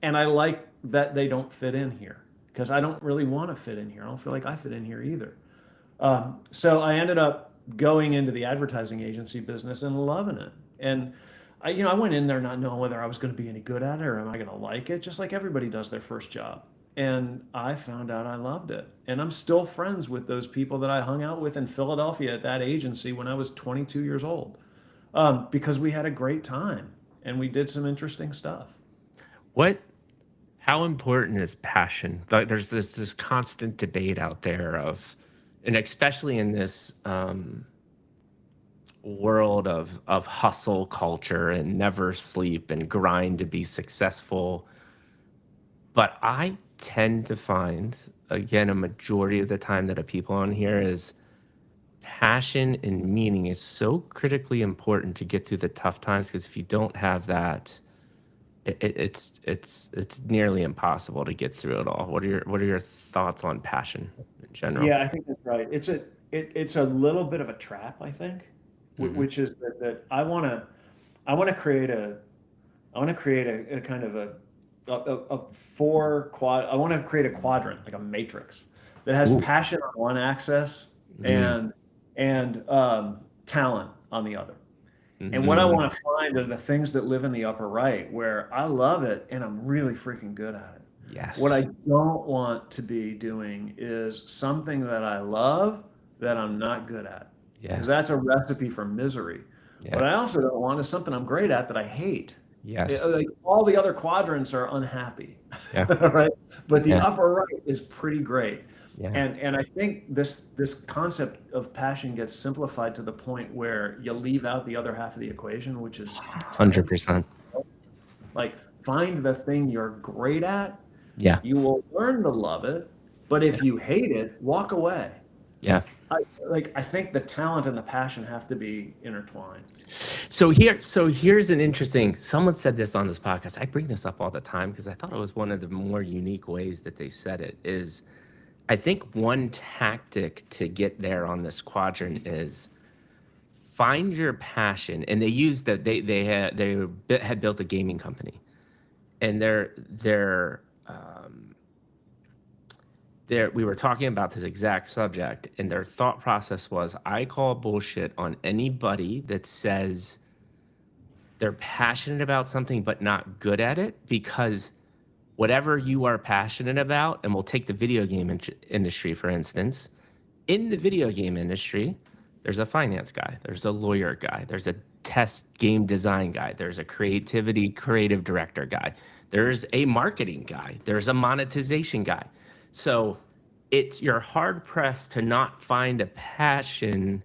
And I like that they don't fit in here because I don't really want to fit in here. I don't feel like I fit in here either. So I ended up going into the advertising agency business and loving it. And I went in there not knowing whether I was going to be any good at it or am I going to like it, just like everybody does their first job. And I found out I loved it. And I'm still friends with those people that I hung out with in Philadelphia at that agency when I was 22 years old, because we had a great time and we did some interesting stuff. How important is passion? Like there's this constant debate out there of, and especially in this world of hustle culture and never sleep and grind to be successful. But I tend to find, again, a majority of the time that a people on here is passion and meaning is so critically important to get through the tough times, because if you don't have that, it's nearly impossible to get through it all. What are your thoughts on passion in general? Yeah, I think that's right. It's a little bit of a trap, I think, Hmm. which is that I want to create a kind of a four quad. I want to create a quadrant, like a matrix, that has Ooh. passion on one axis Mm, and talent on the other. And what I mhm. want to find are the things that live in the upper right, where I love it and I'm really freaking good at it. What I Yes. don't want to be doing is something that I love that I'm not good at, Yeah. because that's a recipe for misery. What Yeah. I also don't want is something I'm great at that I hate. Yes. Like all the other quadrants are unhappy, Yeah. right? But the Yeah. upper right is pretty great. Yeah. And I think this concept of passion gets simplified to the point where you leave out the other half of the equation, which is talent. 100%. Like find the thing you're great at. Yeah. You will learn to love it, but Yeah. if you hate it, walk away. Yeah. I think the talent and the passion have to be intertwined. So here's an interesting. Someone said this on this podcast. I bring this up all the time because I thought it was one of the more unique ways that they said it. Is I think one tactic to get there on this quadrant is find your passion. And they used that they had built a gaming company, and we were talking about this exact subject, and their thought process was, I call bullshit on anybody that says they're passionate about something but not good at it, because whatever you are passionate about, and we'll take the video game industry for instance. In the video game industry, there's a finance guy, there's a lawyer guy, there's a test game design guy, there's a creative director guy, there's a marketing guy, there's a monetization guy. So you're hard pressed to not find a passion,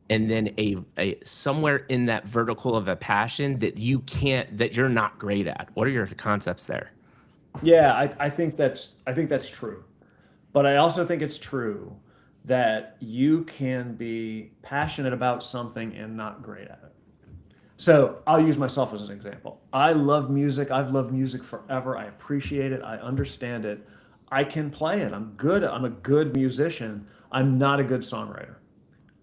and then a somewhere in that vertical of a passion that you're not great at. What are your concepts there? Yeah, I think that's true. But I also think it's true that you can be passionate about something and not great at it. So I'll use myself as an example. I love music. I've loved music forever. I appreciate it. I understand it. I can play it. I'm good. I'm a good musician. I'm not a good songwriter.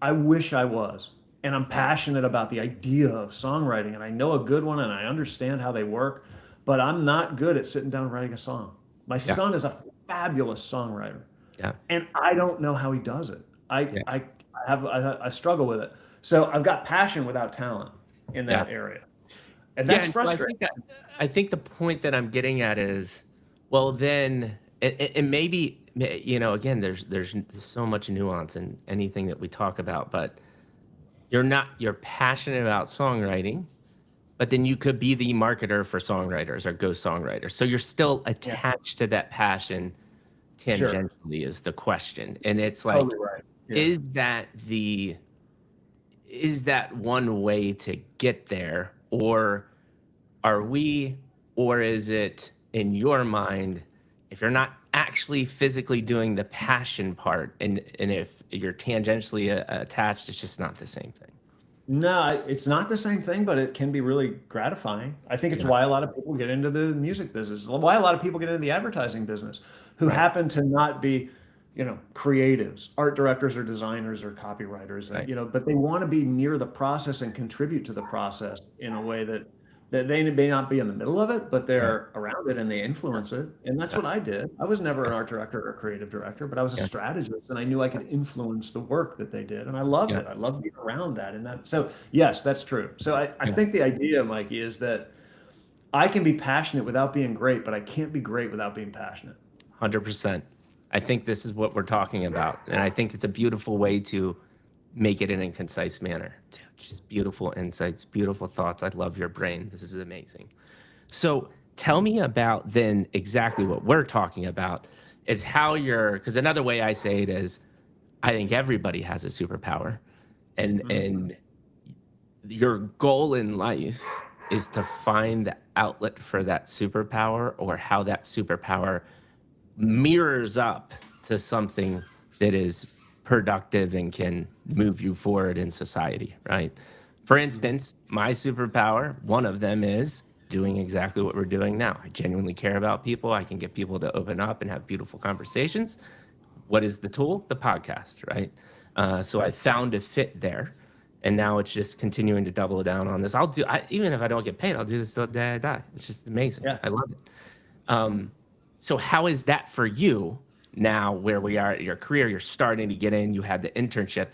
I wish I was. And I'm passionate about the idea of songwriting, and I know a good one and I understand how they work, but I'm not good at sitting down and writing a song. My Yeah. son is a fabulous songwriter, Yeah. and I don't know how he does it. Yeah. I struggle with it. So I've got passion without talent in Yeah. that area. And Yeah. that's And so frustrating. I think the point that I'm getting at is, well, then, and maybe, again, there's so much nuance in anything that we talk about, but you're passionate about songwriting, but then you could be the marketer for songwriters or ghost songwriters. So you're still Yeah, attached to that passion sure. tangentially is the question. And it's like, Totally right. Yeah. is that the is that one way to get there, or are we, or is it in your mind, if you're not actually physically doing the passion part, and if you're tangentially attached, it's just not the same thing? No, it's not the same thing, but it can be really gratifying. I think it's Yeah. why a lot of people get into the music business, why a lot of people get into the advertising business, who Right. happen to not be, creatives, art directors or designers or copywriters, and Right. but they want to be near the process and contribute to the process in a way that they may not be in the middle of it, but Right. they're around it and they influence it. And that's Yeah. what I did. I was never Yeah. an art director or creative director, but I was a Yeah. strategist and I knew I could influence the work that they did. And I loved Yeah. it. I loved being around that. And that, so yes, that's true. So I Yeah. think the idea, Mikey, is that I can be passionate without being great, but I can't be great without being passionate. 100%. I think this is what we're talking about. And I think it's a beautiful way to make it in a concise manner. Just beautiful insights, beautiful thoughts. I love your brain. This is amazing. So tell me about then exactly what we're talking about is how you're, because another way I say it is, I think everybody has a superpower. And Mhm. your goal in life is to find the outlet for that superpower, or how that superpower mirrors up to something that is productive and can move you forward in society, right? For instance, my superpower, one of them is doing exactly what we're doing now. I genuinely care about people. I can get people to open up and have beautiful conversations. What is the tool? The podcast, right? So I Right. found a fit there. And now it's just continuing to double down on this. Even if I don't get paid, I'll do this till the day I die. It's just amazing. Yeah. I love it. So how is that for you now, where we are at your career? You're starting to get in, you had the internship.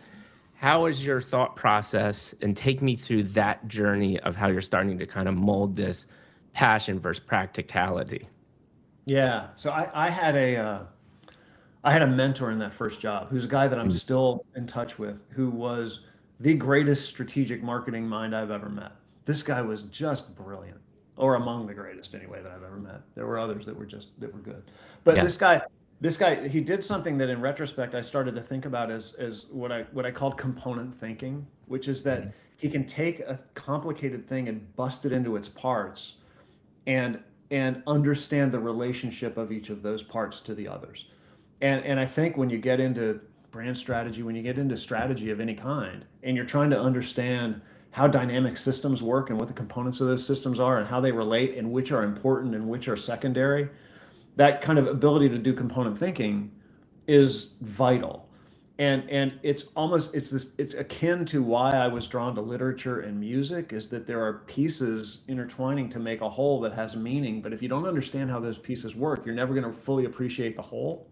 How is your thought process? And take me through that journey of how you're starting to kind of mold this passion versus practicality. Yeah. So I had a mentor in that first job who's a guy that I'm Mm. still in touch with, who was the greatest strategic marketing mind I've ever met. This guy was just brilliant, or among the greatest anyway that I've ever met. There were others that were good. But Yeah. this guy, he did something that in retrospect I started to think about as what I called component thinking, which is that Mhm. he can take a complicated thing and bust it into its parts and understand the relationship of each of those parts to the others. And I think when you get into brand strategy, when you get into strategy of any kind, and you're trying to understand how dynamic systems work and what the components of those systems are and how they relate and which are important and which are secondary, that kind of ability to do component thinking is vital. And it's akin to why I was drawn to literature and music, is that there are pieces intertwining to make a whole that has meaning, but if you don't understand how those pieces work, you're never going to fully appreciate the whole.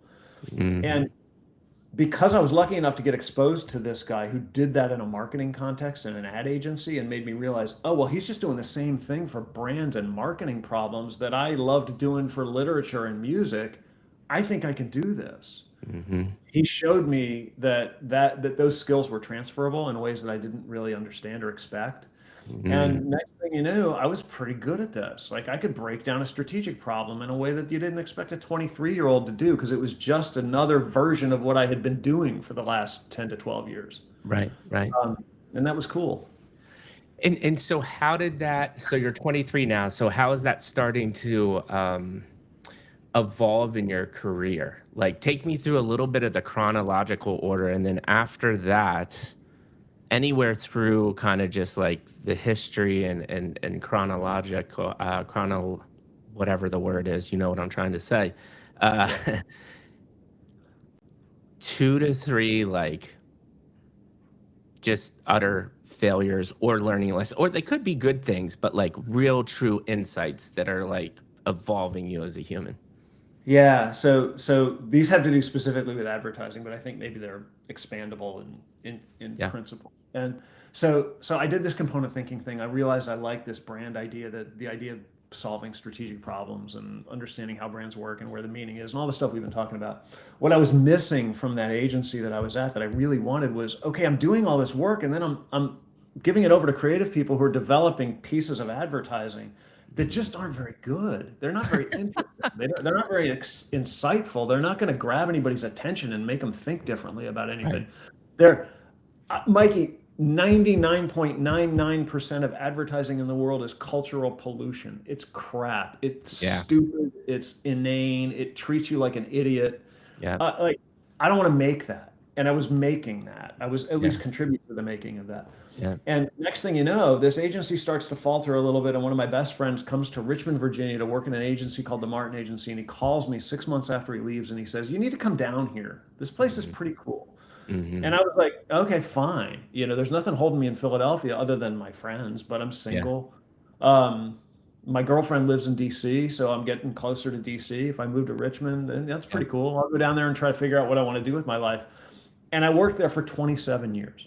Mhm. And because I was lucky enough to get exposed to this guy who did that in a marketing context in an ad agency, and made me realize, oh, well, he's just doing the same thing for brand and marketing problems that I loved doing for literature and music. I think I can do this. Mhm. He showed me that those skills were transferable in ways that I didn't really understand or expect. Mhm. And next thing you knew, I was pretty good at this. Like I could break down a strategic problem in a way that you didn't expect a 23-year-old to do, because it was just another version of what I had been doing for the last 10 to 12 years. Right, right. Um, and that was cool. And so how did that, so you're 23 now, so how is that starting to evolve in your career? Like, take me through a little bit of the chronological order, and then after that, anywhere through kind of just like the history and chronological, whatever the word is, you know what I'm trying to say. Uh, Yeah. 2 to 3, like just utter failures or learning lessons, or they could be good things, but like real true insights that are like evolving you as a human. Yeah, so these have to do specifically with advertising, but I think maybe they're expandable in Yeah. principle. And so I did this component thinking thing. I realized I like this brand idea, that the idea of solving strategic problems and understanding how brands work and where the meaning is and all the stuff we've been talking about. What I was missing from that agency that I was at that I really wanted was, okay, I'm doing all this work and then I'm giving it over to creative people who are developing pieces of advertising that just aren't very good. They're not very interesting. They're not very insightful. They're not going to grab anybody's attention and make them think differently about Right. anything. They're Mikey. 99.99% of advertising in the world is cultural pollution. It's crap. It's Yeah. stupid. It's inane. It treats you like an idiot. Yeah. Like, I don't want to make that. And I was making that. I was at Yeah. least contributing to the making of that. Yeah. And next thing you know, this agency starts to falter a little bit. And one of my best friends comes to Richmond, Virginia to work in an agency called the Martin Agency. And he calls me 6 months after he leaves and he says, "You need to come down here. This place is pretty cool." Mm-hmm. And I was like, okay, fine. There's nothing holding me in Philadelphia other than my friends, but I'm Yeah. single. My girlfriend lives in DC, so I'm getting closer to DC. If I move to Richmond, and that's Yeah. pretty cool. I'll go down there and try to figure out what I want to do with my life. And I worked there for 27 years.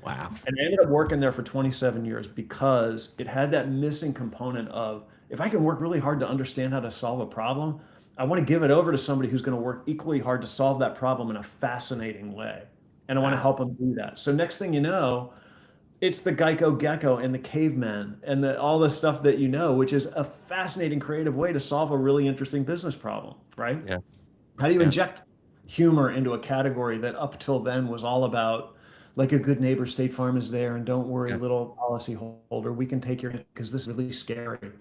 Wow. And I ended up working there for 27 years because it had that missing component of, if I can work really hard to understand how to solve a problem, I want to give it over to somebody who's going to work equally hard to solve that problem in a fascinating way. And I want to Wow. help them do that. So next thing you know, it's the Geico Gecko and the cavemen and all the stuff that which is a fascinating creative way to solve a really interesting business problem, right? Yeah. How do you Yeah. inject humor into a category that up till then was all about, like a good neighbor, State Farm is there, and don't worry, Yeah. little policy holder, we can take your hit because this is really scary.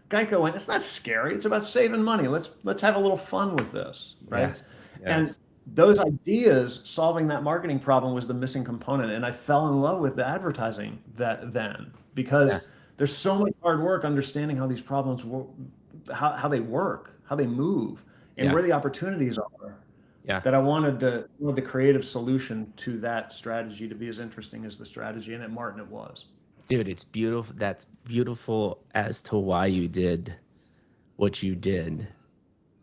Geico went, it's not scary, it's about saving money. Let's have a little fun with this, right? Yes. And Yes. those ideas, solving that marketing problem, was the missing component. And I fell in love with the advertising then because Yeah. there's so much hard work understanding how these problems work, how they work, how they move, and Yeah. where the opportunities are. Yeah. That I wanted the creative solution to that strategy to be as interesting as the strategy. And at Martin, it was. Dude, it's beautiful. That's beautiful as to why you did what you did.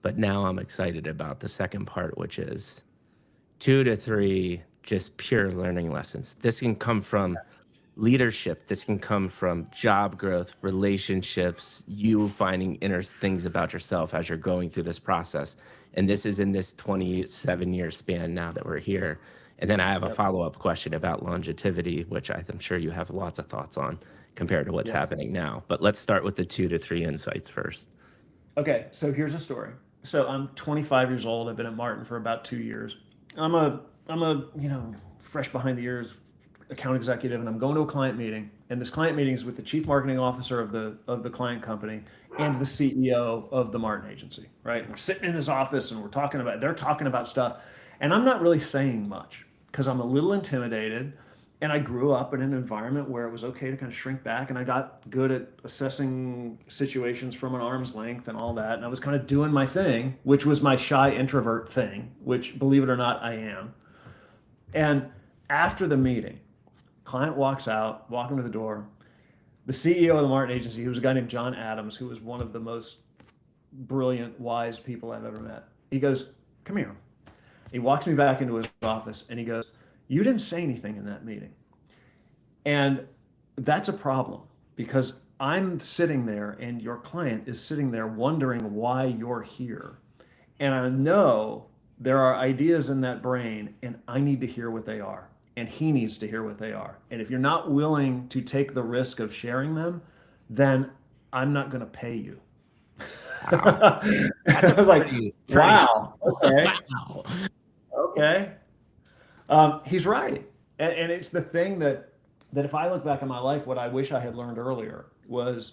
But now I'm excited about the second part, which is 2 to 3 just pure learning lessons. This can come from leadership. This can come from job growth, relationships, you finding inner things about yourself as you're going through this process. And this is in this 27-year span now that we're here. And then I have a Yep. follow-up question about longevity, which I'm sure you have lots of thoughts on compared to what's Yep. happening now. But let's start with the 2 to 3 insights first. Okay, so here's a story. So I'm 25 years old. I've been at Martin for about 2 years. I'm a fresh behind the ears account executive, and I'm going to a client meeting. And this client meeting is with the chief marketing officer of the client company and the CEO of the Martin Agency. Right? We're sitting in his office and they're talking about stuff, and I'm not really saying much because I'm a little intimidated. And I grew up in an environment where it was okay to kind of shrink back, and I got good at assessing situations from an arm's length and all that. And I was kind of doing my thing, which was my shy introvert thing, which, believe it or not, I am. And after the meeting, client walks out, walking to the door. The CEO of the Martin Agency, who was a guy named John Adams, who was one of the most brilliant, wise people I've ever met. He goes, "Come here." He walks me back into his office and he goes, "You didn't say anything in that meeting." And that's a problem because I'm sitting there and your client is sitting there wondering why you're here. And I know there are ideas in that brain and I need to hear what they are. And he needs to hear what they are. And if you're not willing to take the risk of sharing them, then I'm not going to pay you. Wow. I was like, pretty- wow, okay. Wow. Okay. He's right. And it's the thing that if I look back at my life, what I wish I had learned earlier was,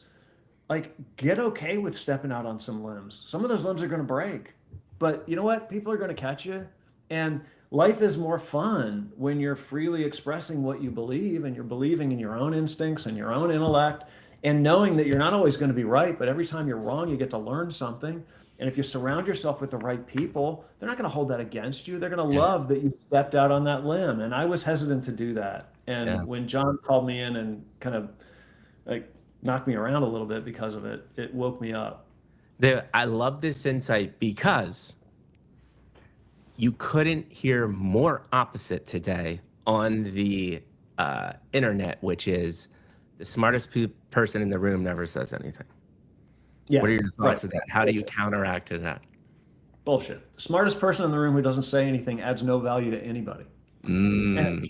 like, get okay with stepping out on some limbs. Some of those limbs are going to break, but you know what? People are going to catch you. And life is more fun when you're freely expressing what you believe and you're believing in your own instincts and your own intellect and knowing that you're not always going to be right, but every time you're wrong, you get to learn something. And if you surround yourself with the right people, they're not going to hold that against you. They're going to Yeah. love that you stepped out on that limb. And I was hesitant to do that. And Yeah. when John called me in and kind of like knocked me around a little bit because of it, it woke me up. I love this insight because you couldn't hear more opposite today on the internet, which is the smartest person in the room never says anything. Yeah. What are your thoughts right. of that? How do you counteract to that? Bullshit. The smartest person in the room who doesn't say anything adds no value to anybody. Mm,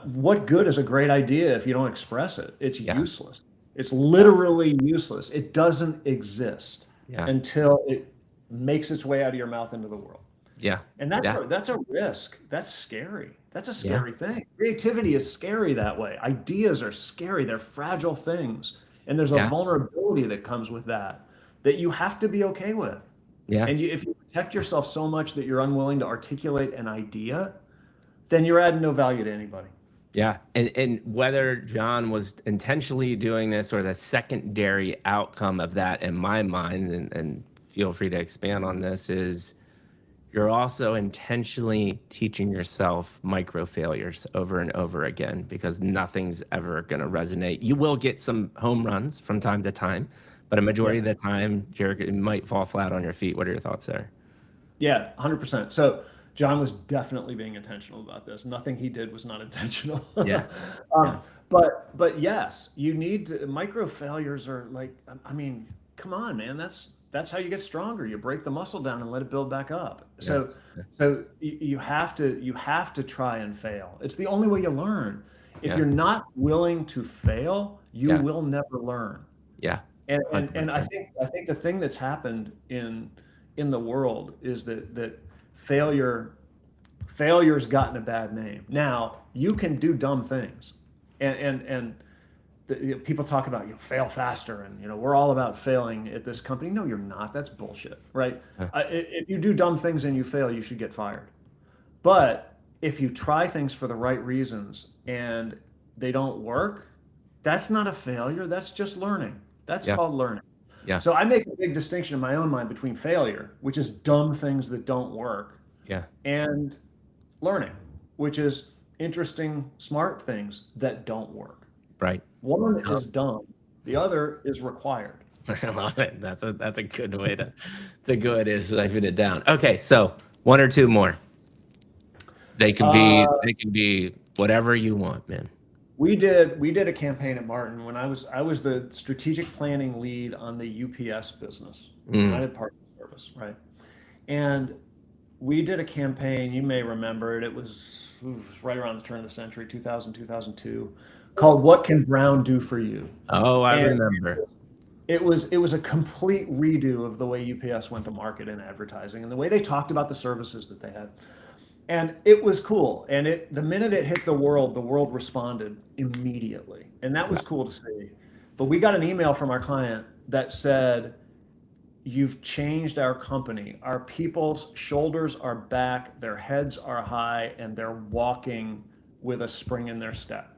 What good is a great idea if you don't express it? It's Yeah. useless. It's literally useless. It doesn't exist yeah. until it makes its way out of your mouth into the world. Yeah. And Yeah. that's a risk. That's scary. That's a Yeah. scary thing. Creativity is scary that way. Ideas are scary. They're fragile things. And there's a Yeah. vulnerability that comes with that you have to be okay with. Yeah. And if you protect yourself so much that you're unwilling to articulate an idea, then you're adding no value to anybody. Yeah. And whether John was intentionally doing this or the secondary outcome of that in my mind, and feel free to expand on this, is you're also intentionally teaching yourself micro failures over and over again because nothing's ever going to resonate. You will get some home runs from time to time, but a majority of Yeah. the time you might fall flat on your feet. What are your thoughts there? Yeah, 100%. So John was definitely being intentional about this. Nothing he did was not intentional. Yeah. um, Yeah. but yes, you need micro failures are like, I mean, come on, man. That's how you get stronger. You break the muscle down and let it build back up. Yeah. So you have to try and fail. It's the only way you learn. If Yeah. you're not willing to fail, you Yeah. will never learn. Yeah. And I 100%. think the thing that's happened in the world is that failure's gotten a bad name. Now you can do dumb things, and people talk about fail faster, and we're all about failing at this company. No, you're not. That's bullshit, right? Yeah. If you do dumb things and you fail, you should get fired. But if you try things for the right reasons and they don't work, that's not a failure. That's just learning. That's Yeah. called learning. Yeah. So I make a big distinction in my own mind between failure, which is dumb things that don't work, Yeah. and learning, which is interesting, smart things that don't work. Right. One Oh, is dumb, the other is required. I love it. That's a good way to it's a good way to siphon it down. Okay, so one or two more. Uh, They can be whatever you want, man. we did a campaign at Martin when I was the strategic planning lead on the UPS business, Mm. United Parcel Service, right? And we did a campaign, you may remember it. It was right around the turn of the century, 2000, 2002, called "What Can Brown Do for You?" Oh, I And remember. it was a complete redo of the way UPS went to market in advertising and the way they talked about the services that they had. And it was cool. And the minute it hit the world responded immediately. And that Yeah. was cool to see. But we got an email from our client that said, "You've changed our company. Our people's shoulders are back, their heads are high, and they're walking with a spring in their step."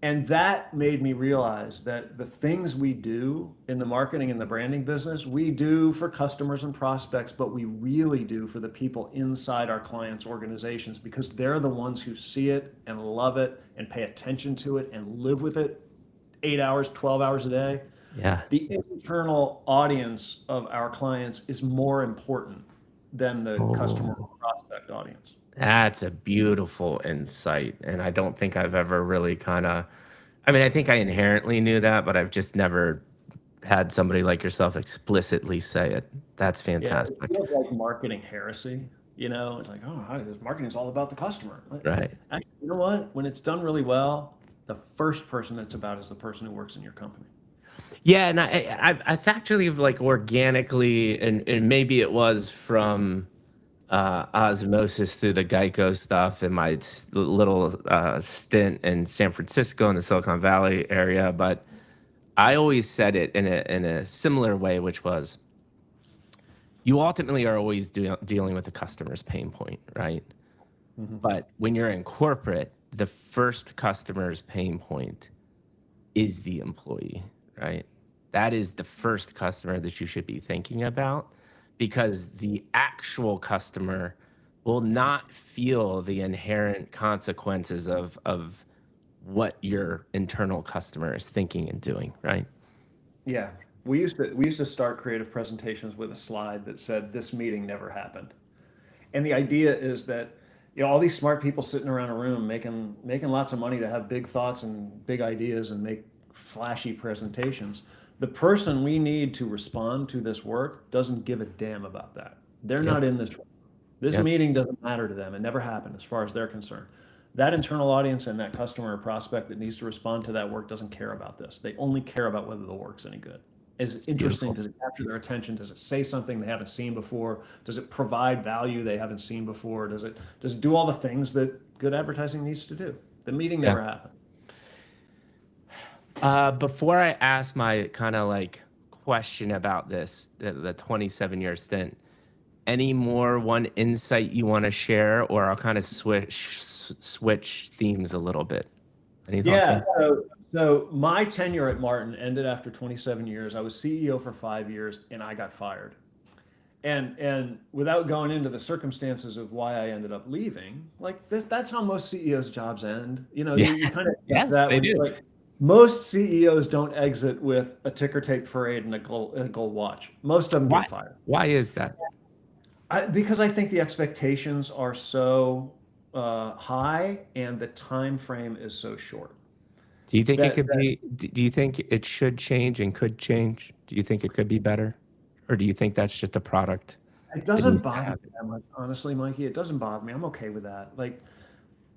And that made me realize that the things we do in the marketing and the branding business, we do for customers and prospects, but we really do for the people inside our clients' organizations because they're the ones who see it and love it and pay attention to it and live with it 8 hours, 12 hours a day. Yeah. The internal audience of our clients is more important than the customer Oh, or prospect audience. that's a beautiful insight. And I don't think I've ever really I mean, I think I inherently knew that, but I've just never had somebody like yourself explicitly say it. That's Yeah, it fantastic. feels like marketing heresy. It's like, oh, this marketing is all about the customer. Right. Actually, you know what? When it's done really well, the first person it's about is the person who works in your company. Yeah, and I've actually like organically, and maybe it was from osmosis through the Geico stuff and my little stint in San Francisco in the Silicon Valley area, but I always said it in a similar way, which was you ultimately are always dealing with the customer's pain point, right? Mhm. But when you're in corporate, the first customer's pain point is the employee, right? That is the first customer that you should be thinking about because the actual customer will not feel the inherent consequences of what your internal customer is thinking and doing, right? Yeah, we used to start creative presentations with a slide that said this meeting never happened. And the idea is that all these smart people sitting around a room making lots of money to have big thoughts and big ideas and make flashy presentations. The person we need to respond to this work doesn't give a damn about that. They're Yep. not in this room. This Yep. meeting doesn't matter to them. It never happened as far as they're concerned. That internal audience and that customer or prospect that needs to respond to that work doesn't care about this. They only care about whether the work's any good. Is it It's interesting? beautiful. Does it capture their attention? Does it say something they haven't seen before? Does it provide value they haven't seen before? Does it do all the things that good advertising needs to do? The meeting Yeah. never happened. Before I ask my kind of like question about this, the 27-year stint, any more one insight you want to share, or I'll kind of switch themes a little bit. Any thoughts Yeah. there? So my tenure at Martin ended after 27 years. I was CEO for 5 years and I got fired. And without going into the circumstances of why I ended up leaving, like this, that's how most CEOs' jobs end. Yeah. You kind of get Yes, that they when you're do. like, most CEOs don't exit with a ticker tape parade and a gold watch. Most of them Why? get fired. Why is that? Because I think the expectations are so high and the time frame is so short. Do you think it That could be? Do you think it should change and could change? Do you think it could be better, or do you think that's just a product it that doesn't needs to bother me happen? that much, honestly, Mikey. It doesn't bother me. I'm okay with that. Like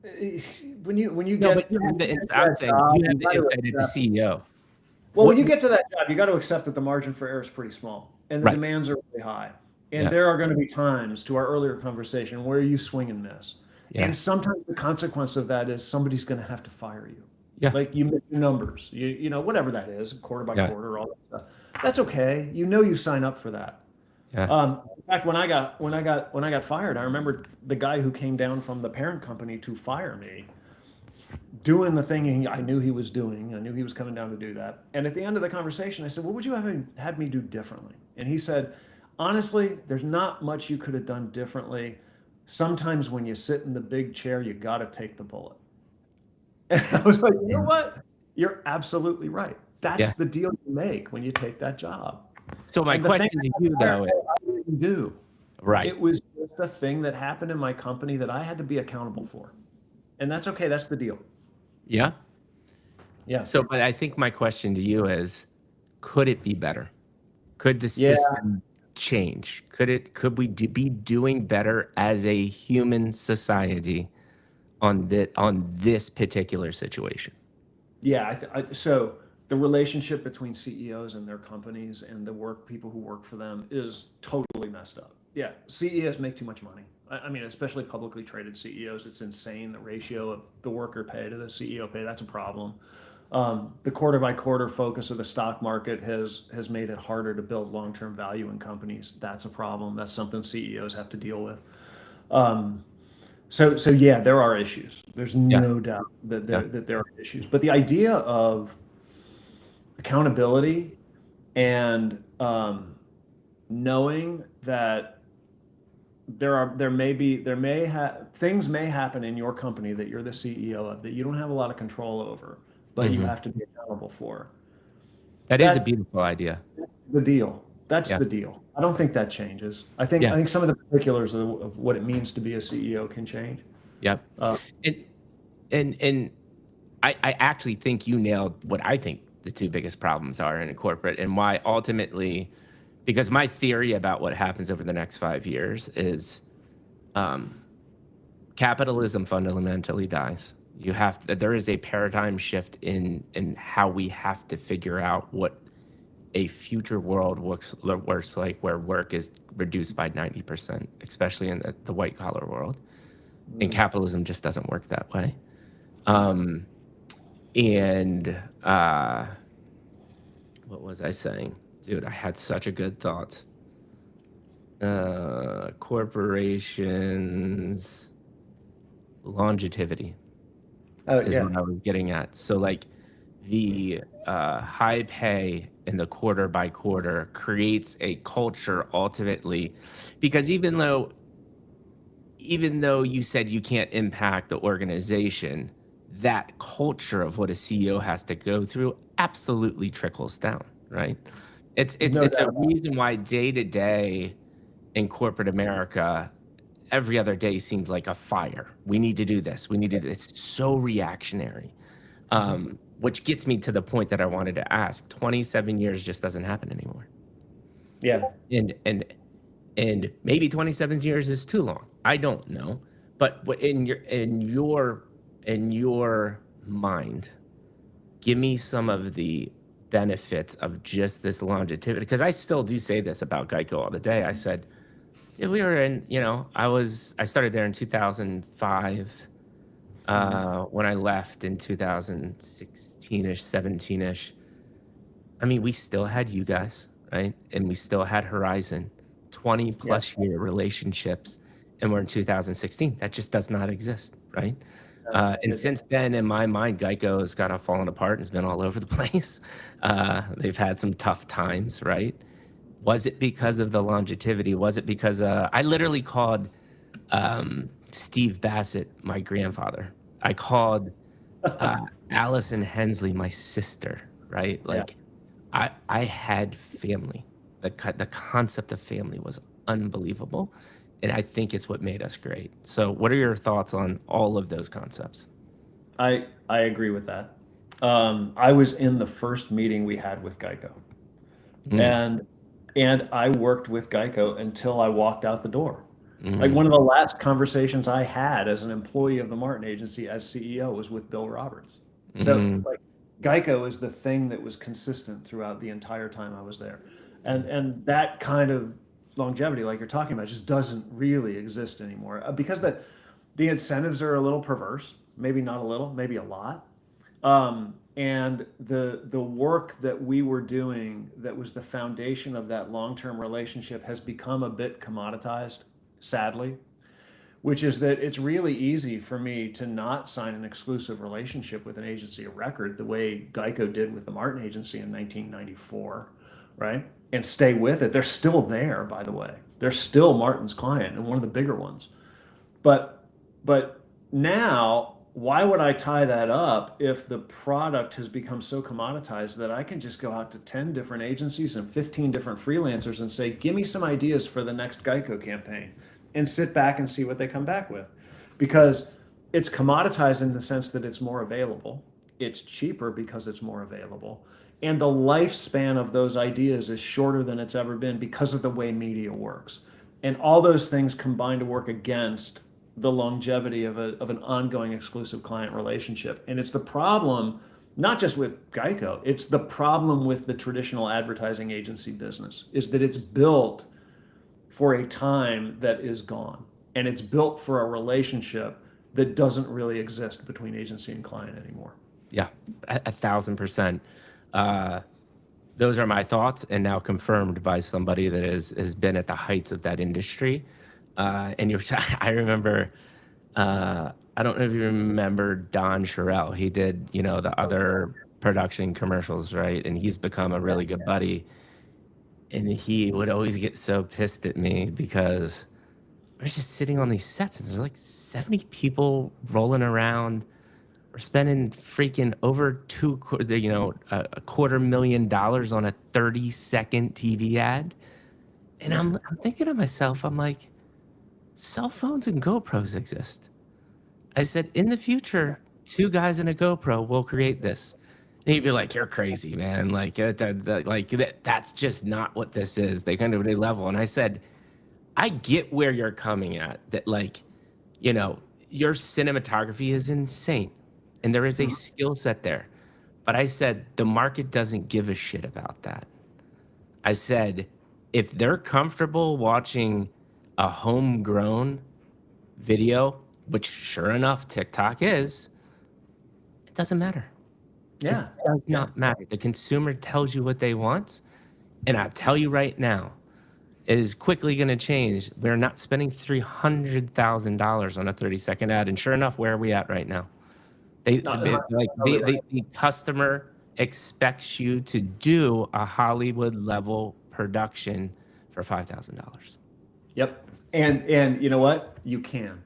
eh, when you No, but get you when have you the get insight. to I'm that saying job, you have you the got to insight of the accept. CEO. Well, when What? you get to that job, you got to accept that the margin for error is pretty small and the Right. demands are really high. And Yeah. there are going to be times, to our earlier conversation, where you swing and miss. Yeah. And sometimes the consequence of that is somebody's going to have to fire you. Yeah. Like you miss your numbers, whatever that is, quarter by Yeah. quarter, all that stuff. That's okay. You sign up for that. Yeah. In fact, when I got fired, I remember the guy who came down from the parent company to fire me doing the thing I knew he was doing. I knew he was coming down to do that. And at the end of the conversation, I said, "What would you have had me do differently?" And he said, "Honestly, there's not much you could have done differently. Sometimes when you sit in the big chair, you got to take the bullet." And I was like, "You know Yeah. what? You're absolutely right. That's Yeah. the deal you make when you take that job." So my And the thing question I to got you fired though, for, I didn't do. right? It was just a thing that happened in my company that I had to be accountable for. And that's okay. That's the deal. Yeah. Yeah. So, but I think my question to you is, could it be better? Could the Yeah. system change? Could we be doing better as a human society on this particular situation? Yeah. So the relationship between CEOs and their companies and the people who work for them is totally messed up. Yeah. CEOs make too much money. I mean, especially publicly traded CEOs. It's insane. The ratio of the worker pay to the CEO pay, that's a problem. The quarter by quarter focus of the stock market has made it harder to build long-term value in companies. That's a problem. That's something CEOs have to deal with. Um, so yeah, there are issues. There's Yeah. no doubt that Yeah. there are issues. But the idea of accountability and knowing that things may happen in your company that you're the CEO of that you don't have a lot of control over, but you Hmm. have to be accountable for. That is a That beautiful idea. the deal. That's Yeah. the deal. I don't think that changes. I think Yeah. I think some of the particulars of what it means to be a CEO can change. Yep. Uh, And and I actually think you nailed what I think the two biggest problems are in corporate, and why ultimately, because my theory about what happens over the next 5 years is, um, capitalism fundamentally dies. There is a paradigm shift in how we have to figure out what a future world works like, where work is reduced by 90%, especially in the white collar world. And mm, capitalism just doesn't work that way. Um, and what was I saying? Dude, I had such a good thought. Corporations, longevity oh is yeah. what I was getting at. So, like, the high pay and the quarter by quarter creates a culture ultimately, because even though you said you can't impact the organization, that culture of what a CEO has to go through absolutely trickles down, right? It's it's No it's a doubt about reason why day to day in corporate America, every other day seems like a fire. We need to do this. We need to do this. It's so reactionary. it. Mhm. Which gets me to the point that I wanted to ask. 27 years just doesn't happen anymore. Yeah. And maybe 27 years is too long. I don't know. But in your mind, give me some of the benefits of just this longevity, because I still do say this about Geico all the day. I said, dude, we were in, I started there in 2005. When I left in 2016-ish, 17-ish, I mean, we still had you guys, right? And we still had Horizon, 20 plus year relationships, and we're in 2016. That just does not exist, right? And since then, in my mind, Geico has kind of fallen apart and has been all over the place. They've had some tough times, right? Was it because of the longevity? Was it because I literally called Steve Bassett my grandfather? I called Allison Hensley my sister, right? Like, I had family. The concept of family was unbelievable. And I think it's what made us great. So what are your thoughts on all of those concepts? I agree with that. I was in the first meeting we had with Geico, and I worked with Geico until I walked out the door. Like, one of the last conversations I had as an employee of the Martin Agency as CEO was with Bill Roberts. So like, Geico is the thing that was consistent throughout the entire time I was there. And that kind of longevity, like you're talking about, just doesn't really exist anymore, because the incentives are a little perverse, maybe not a little, maybe a lot. And the work that we were doing that was the foundation of that long-term relationship has become a bit commoditized, sadly, which is that it's really easy for me to not sign an exclusive relationship with an agency of record the way Geico did with the Martin Agency in 1994, right? And stay with it. They're still there, by the way. They're still Martin's client and one of the bigger ones. But now, why would I tie that up if the product has become so commoditized that I can just go out to 10 different agencies and 15 different freelancers and say, give me some ideas for the next Geico campaign, and sit back and see what they come back with? Because it's commoditized in the sense that it's more available. It's cheaper because it's more available. And the lifespan of those ideas is shorter than it's ever been because of the way media works. And all those things combine to work against the longevity of an ongoing exclusive client relationship. And it's the problem, not just with Geico, it's the problem with the traditional advertising agency business, is that it's built for a time that is gone. And it's built for a relationship that doesn't really exist between agency and client anymore. Yeah, 1,000%. Those are my thoughts, and now confirmed by somebody that has been at the heights of that industry. And I remember, I don't know if you remember Don Sherrill. He did, the other production commercials, right? And he's become a really good buddy. And he would always get so pissed at me because I was just sitting on these sets, and there's like 70 people rolling around. We're spending freaking over a $250,000 on a 30-second TV ad. And I'm thinking to myself, I'm like, cell phones and GoPros exist. I said, in the future, 2 guys in a GoPro will create this. And he'd be like, you're crazy, man. Like, that's just not what this is. They kind of level. And I said, I get where you're coming at, that your cinematography is insane. And there is a skill set there. But I said, the market doesn't give a shit about that. I said, if they're comfortable watching a homegrown video, which sure enough, TikTok is, it doesn't matter. Yeah. It does not matter. The consumer tells you what they want. And I'll tell you right now, it is quickly going to change. We're not spending $300,000 on a 30-second ad. And sure enough, where are we at right now? The customer expects you to do a Hollywood level production for $5,000. Yep. And you know what? You can.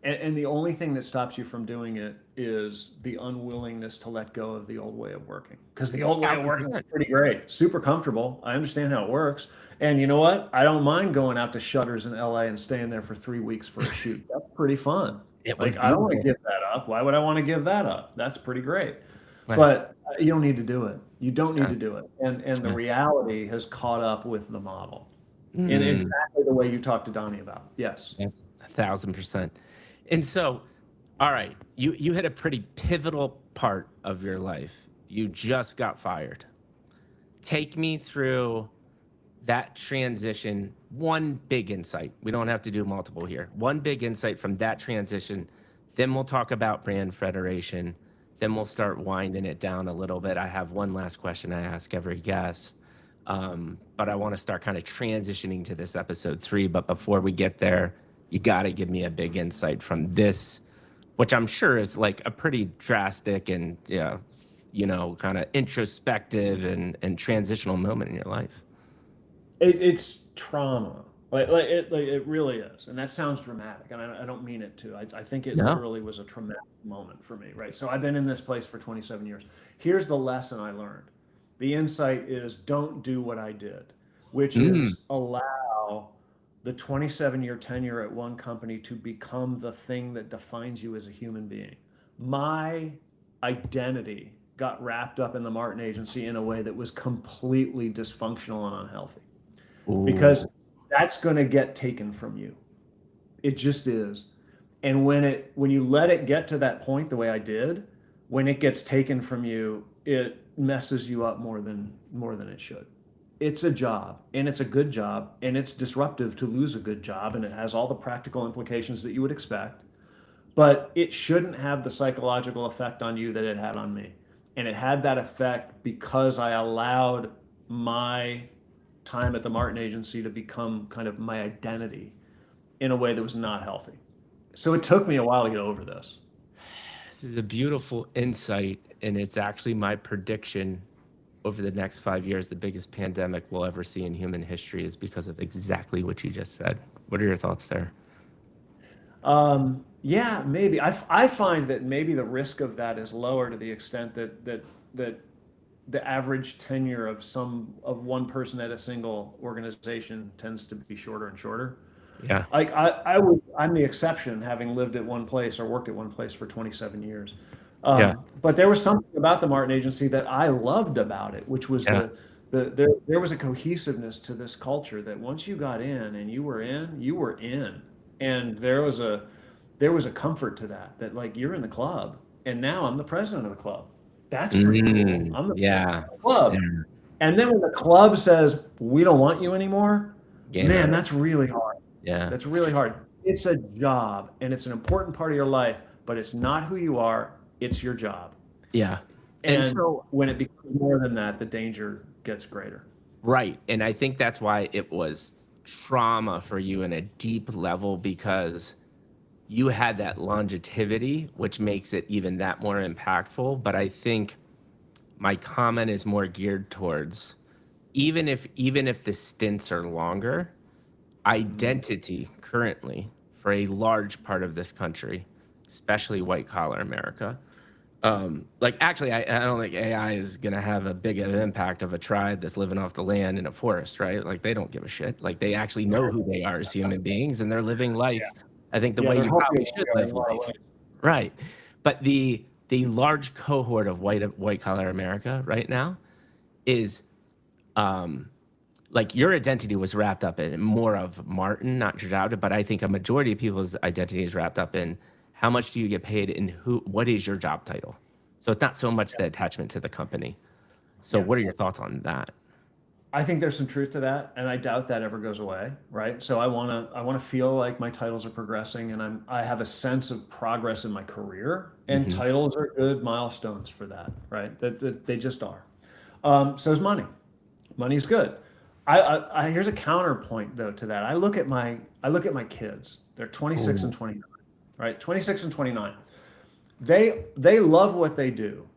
And the only thing that stops you from doing it is the unwillingness to let go of the old way of working. Because the old way of working is pretty great, super comfortable. I understand how it works. And you know what? I don't mind going out to Shutters in LA and staying there for 3 weeks for a shoot. That's pretty fun. I don't want to give that up. Why would I want to give that up? That's pretty great. Right. But you don't need to do it. You don't need to do it. And the reality has caught up with the model in exactly the way you talked to Donnie about. Yes. 1,000%. And so, all right, you hit a pretty pivotal part of your life. You just got fired. take me through that transition. One big insight. We don't have to do multiple here. One big insight from that transition. Then we'll talk about brand federation. Then we'll start winding it down a little bit. I have one last question I ask every guest. But I want to start kind of transitioning to this episode 3. But before we get there, you got to give me a big insight from this, which I'm sure is like a pretty drastic and, kind of introspective and transitional moment in your life. It's trauma. It really is. And that sounds dramatic. And I don't mean it to. I think it literally was a traumatic moment for me, right? So I've been in this place for 27 years. Here's the lesson I learned. The insight is don't do what I did, which is allow the 27-year tenure at one company to become the thing that defines you as a human being. My identity got wrapped up in the Martin Agency in a way that was completely dysfunctional and unhealthy. Ooh. Because that's going to get taken from you. It just is. And when you let it get to that point the way I did, when it gets taken from you, it messes you up more than it should. It's a job, and it's a good job, and it's disruptive to lose a good job, and it has all the practical implications that you would expect, but it shouldn't have the psychological effect on you that it had on me. And it had that effect because I allowed my time at the Martin Agency to become kind of my identity in a way that was not healthy. So it took me a while to get over this. This is a beautiful insight, and it's actually my prediction over the next 5 years. The biggest pandemic we'll ever see in human history is because of exactly what you just said. What are your thoughts there? Yeah, maybe. I find that maybe the risk of that is lower to the extent that the average tenure of one person at a single organization tends to be shorter and shorter. Yeah. Like I'm the exception, having lived at one place or worked at one place for 27 years. But there was something about the Martin Agency that I loved about it, which was there was a cohesiveness to this culture that once you got in and you were in. And there was a comfort to that like you're in the club, and now I'm the president of the club. That's pretty cool. I'm the president of the club. Yeah. And then when the club says, we don't want you anymore, man, that's really hard. Yeah. That's really hard. It's a job, and it's an important part of your life, but it's not who you are. It's your job. Yeah. And so when it becomes more than that, the danger gets greater. Right. And I think that's why it was trauma for you in a deep level, because you had that longevity, which makes it even that more impactful. But I think my comment is more geared towards even if the stints are longer, identity currently for a large part of this country, especially white collar America. Actually, I don't think AI is going to have a big impact of a tribe that's living off the land in a forest, right? Like, they don't give a shit. Like, they actually know who they are as human beings, and they're living life, I think, the way you probably should live life. Right. But the large cohort of white collar America right now is, like, your identity was wrapped up in more of Martin, not Jada, but I think a majority of people's identity is wrapped up in how much do you get paid and what is your job title? So it's not so much the attachment to the company. So what are your thoughts on that? I think there's some truth to that, and I doubt that ever goes away, right? So I want to feel like my titles are progressing, and I have a sense of progress in my career, and titles are good milestones for that, right? That they just are. So is money. Money's good. I here's a counterpoint though to that. I look at my kids. They're 26 and 29. Right, 26 and 29. They love what they do,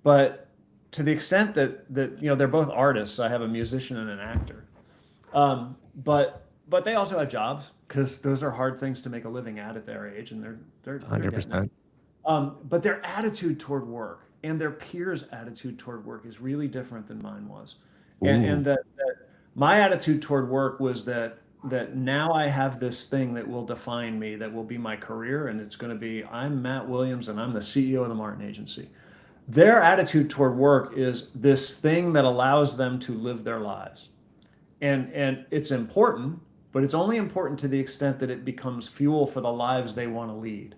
but to the extent that they're both artists. I have a musician and an actor, but they also have jobs, because those are hard things to make a living at their age, and they're 100%. But their attitude toward work and their peers' attitude toward work is really different than mine was, and that my attitude toward work was that now I have this thing that will define me, that will be my career, and it's going to be, I'm Matt Williams, and I'm the CEO of the Martin Agency. Their attitude toward work is this thing that allows them to live their lives. And it's important, but it's only important to the extent that it becomes fuel for the lives they want to lead.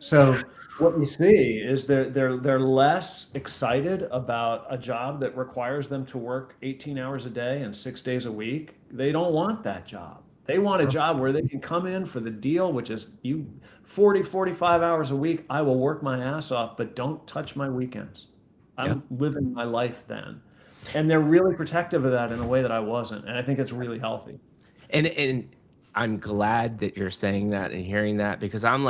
So what you see is they're less excited about a job that requires them to work 18 hours a day and 6 days a week. They don't want that job. They want a job where they can come in for the deal, which is you 40, 45 hours a week. I will work my ass off, but don't touch my weekends. Yeah. I'm living my life then. And they're really protective of that in a way that I wasn't. And I think it's really healthy. And I'm glad that you're saying that and hearing that, because I'm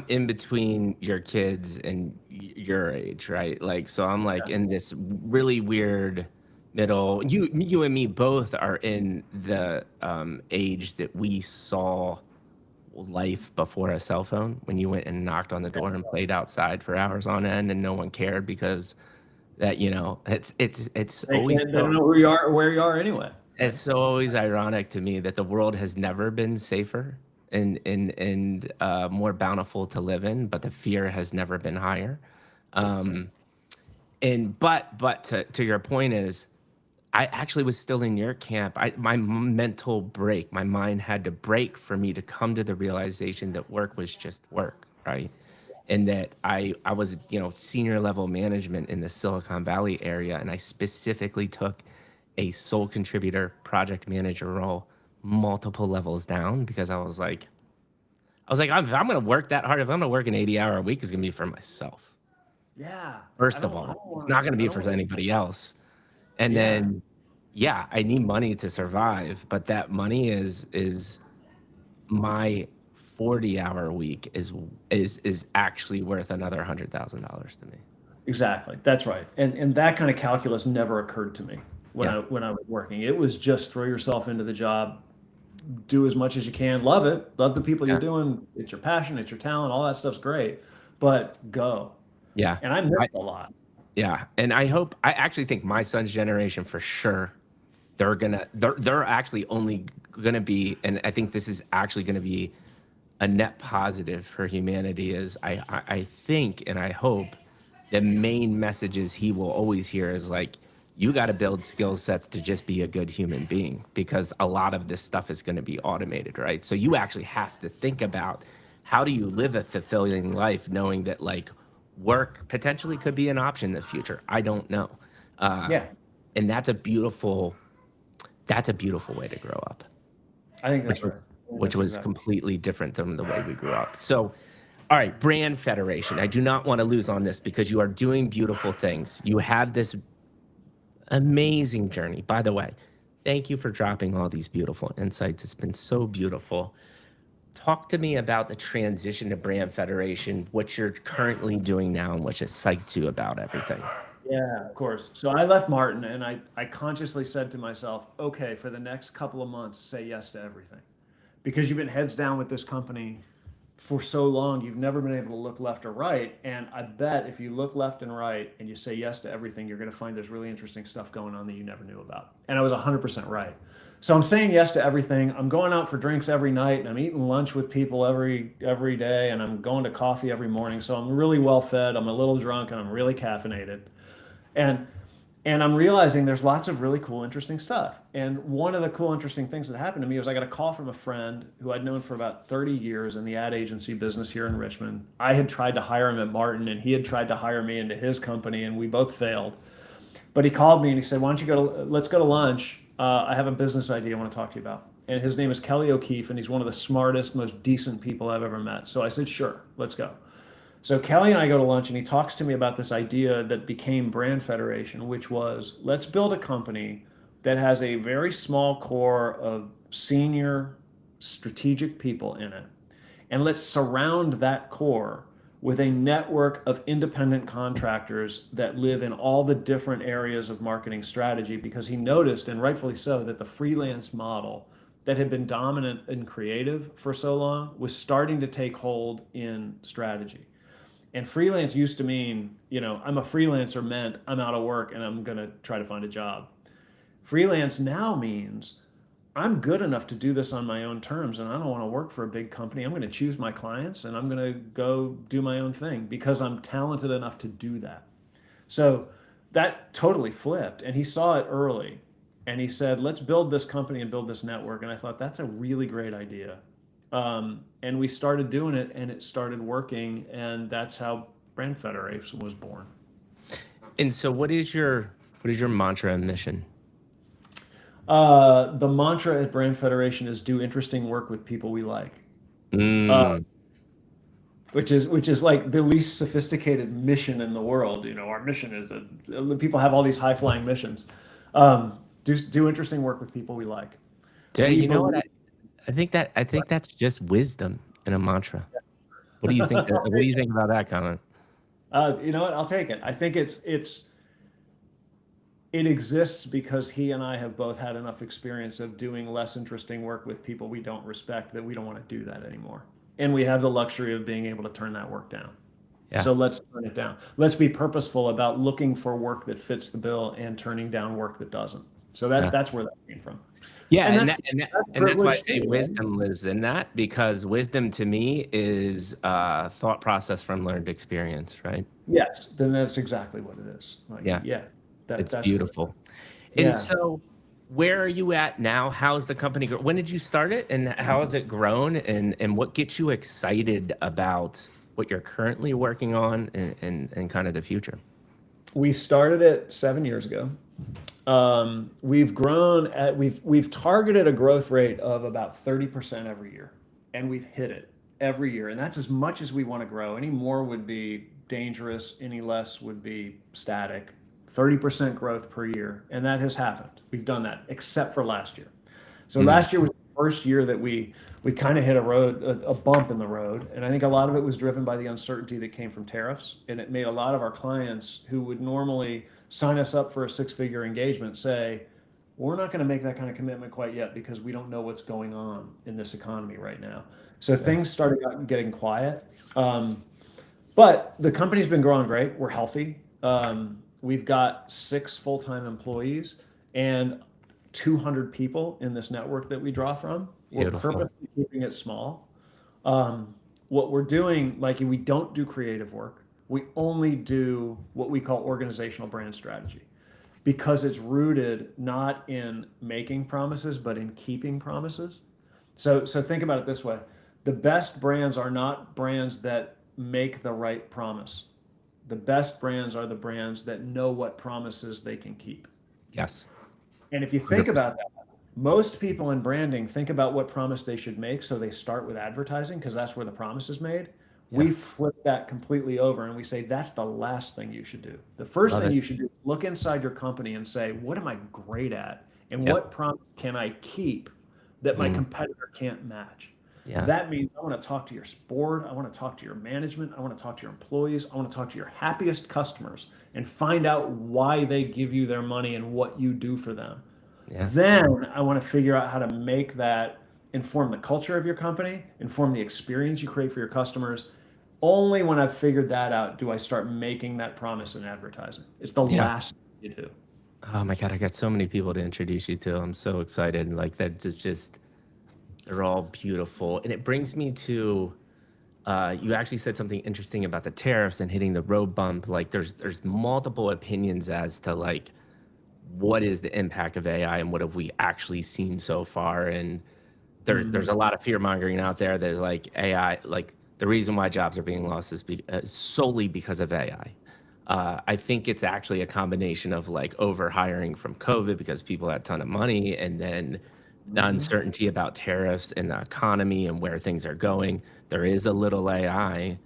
in between your kids and your age, right? Like, so I'm like in this really weird middle. You and me both are in the age that we saw life before a cell phone, when you went and knocked on the door and played outside for hours on end and no one cared, because that, it's always They don't know who you are or where you are anyway. it's so always ironic to me that the world has never been safer and more bountiful to live in, but the fear has never been higher. Um, and but to your point is, I actually was still in your camp. My mental break, my mind had to break for me to come to the realization that work was just work, right? And that I was, senior level management in the Silicon Valley area, and I specifically took a sole contributor project manager role multiple levels down, because I was like, if I'm gonna work that hard, if I'm gonna work an 80-hour a week, it's gonna be for myself. Yeah. First of I all, don't it's want not gonna I be don't for want anybody else. And Yeah. then, yeah, I need money to survive, but that money is my 40-hour week is actually worth another $100,000 to me. Exactly. That's right. And that kind of calculus never occurred to me when Yeah, I was working. It was just throw yourself into the job, do as much as you can, love it, love the people you're yeah, doing. It's your passion, it's your talent, all that stuff's great, but go. yeah. And I I missed a lot. Yeah, and I actually think my son's generation for sure, they're actually only gonna be, and I think this is actually gonna be a net positive for humanity, is I think and I hope the main messages he will always hear is like, you got to build skill sets to just be a good human being, because a lot of this stuff is going to be automated, right? So you actually have to think about, how do you live a fulfilling life knowing that, like, work potentially could be an option in the future. I don't know. uh, Yeah, and that's a beautiful way to grow up, I think which that's was right. which That's was exactly. completely different than the way we grew up. So, all right, brand federation. I do not want to lose on this, because you are doing beautiful things. You have this amazing journey. By the way, thank you for dropping all these beautiful insights. It's been so beautiful. Talk to me about the transition to brand federation, what you're currently doing now, and what excites you about everything. Yeah, of course. So I left Martin and I consciously said to myself, okay, for the next couple of months, say yes to everything. Because you've been heads down with this company for so long, you've never been able to look left or right. And I bet if you look left and right and you say yes to everything, you're going to find there's really interesting stuff going on that you never knew about. And I was 100% right. So I'm saying yes to everything. I'm going out for drinks every night, and I'm eating lunch with people every day, and I'm going to coffee every morning. So I'm really well fed. I'm a little drunk, and I'm really caffeinated. And and I'm realizing there's lots of really cool, interesting stuff. And one of the cool, interesting things that happened to me was I got a call from a friend who I'd known for about 30 years in the ad agency business here in Richmond. I had tried to hire him at Martin, and he had tried to hire me into his company, and we both failed. But he called me and he said, "Why don't you let's go to lunch. I have a business idea I want to talk to you about." And his name is Kelly O'Keefe, and he's one of the smartest, most decent people I've ever met. So I said, "Sure, let's go." So Kelly and I go to lunch, and he talks to me about this idea that became Brand Federation, which was, let's build a company that has a very small core of senior strategic people in it, and let's surround that core with a network of independent contractors that live in all the different areas of marketing strategy, because he noticed, and rightfully so, that the freelance model that had been dominant in creative for so long was starting to take hold in strategy. And freelance used to mean, I'm a freelancer meant I'm out of work and I'm going to try to find a job. Freelance now means I'm good enough to do this on my own terms, and I don't want to work for a big company. I'm going to choose my clients and I'm going to go do my own thing because I'm talented enough to do that. So that totally flipped. And he saw it early, and he said, let's build this company and build this network. And I thought, that's a really great idea. And we started doing it, and it started working, and that's how Brand Federation was born. And so what is your mantra and mission? The mantra at Brand Federation is do interesting work with people we like. Uh, Mm, which is like the least sophisticated mission in the world. Our mission is people have all these high flying missions. Do interesting work with people we like. We you know what? believe. I think that's just wisdom in a mantra. What do you think? What do you think about that comment? You know what? I'll take it. I think it exists because he and I have both had enough experience of doing less interesting work with people we don't respect that we don't want to do that anymore. And we have the luxury of being able to turn that work down. Yeah, So let's turn it down. Let's be purposeful about looking for work that fits the bill and turning down work that doesn't. So yeah, that's where that came from. yeah, And and that's that, and that, that's and that's why I privilege say too, right? wisdom lives in that, because wisdom to me is thought process from learned experience, right? Yes, then that's exactly what it is. Like, Yeah, yeah, it's that's what. beautiful. And Yeah. so, where are you at now? How's the company grow? When did you start it, and how has it grown? And what gets you excited about what you're currently working on, and kind of the future? We started it 7 years ago. We've grown at we've targeted a growth rate of about 30% every year, and we've hit it every year. And that's as much as we want to grow. Any more would be dangerous, any less would be static. 30% growth per year, and that has happened. We've done that, except for last year. So Mm, last year was the first year that we kind of hit a bump in the road, and I think a lot of it was driven by the uncertainty that came from tariffs, and it made a lot of our clients who would normally sign us up for a six-figure engagement say, "We're not going to make that kind of commitment quite yet because we don't know what's going on in this economy right now." So yeah, things started getting quiet. But the company's been growing great. We're healthy. We've got 6 full-time employees and 200 people in this network that we draw from. We're beautiful. purposely keeping it small. What we're doing, Mikey, we don't do creative work. We only do what we call organizational brand strategy because it's rooted not in making promises, but in keeping promises. So think about it this way. The best brands are not brands that make the right promise. The best brands are the brands that know what promises they can keep. Yes, And if you think 100%. about that, most people in branding think about what promise they should make. So they start with advertising because that's where the promise is made. Yeah, We flip that completely over and we say that's the last thing you should do. The first love thing it. you should do is look inside your company and say, what am I great at? And Yep. what promise can I keep that my Mm, competitor can't match? yeah, That means I want to talk to your board. I want to talk to your management. I want to talk to your employees. I want to talk to your happiest customers and find out why they give you their money and what you do for them. yeah, Then I want to figure out how to make that inform the culture of your company, inform the experience you create for your customers. Only when I've figured that out do I start making that promise in advertising. It's the yeah. last thing you do. Oh my God, I got so many people to introduce you to. I'm so excited. Like that, just they're all beautiful, and it brings me to you actually said something interesting about the tariffs and hitting the road bump. Like there's multiple opinions as to like what is the impact of AI and what have we actually seen so far. And there's Mhm. a lot of fear mongering out there that like AI, like the reason why jobs are being lost is solely because of AI. I think it's actually a combination of like over hiring from COVID because people had a ton of money, and then the Mhm. uncertainty about tariffs and the economy and where things are going. There is a little AI.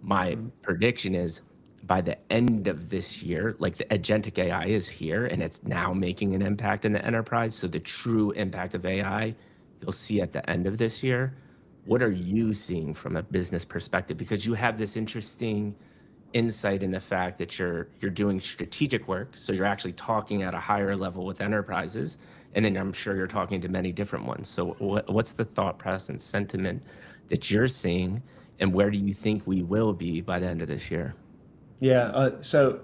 My Mhm. prediction is by the end of this year, like the agentic AI is here and it's now making an impact in the enterprise. So the true impact of AI, you'll see at the end of this year. What are you seeing from a business perspective? Because you have this interesting insight in the fact that you're doing strategic work, so you're actually talking at a higher level with enterprises, and then I'm sure you're talking to many different ones. So what's the thought process and sentiment that you're seeing, and where do you think we will be by the end of this year? Yeah. So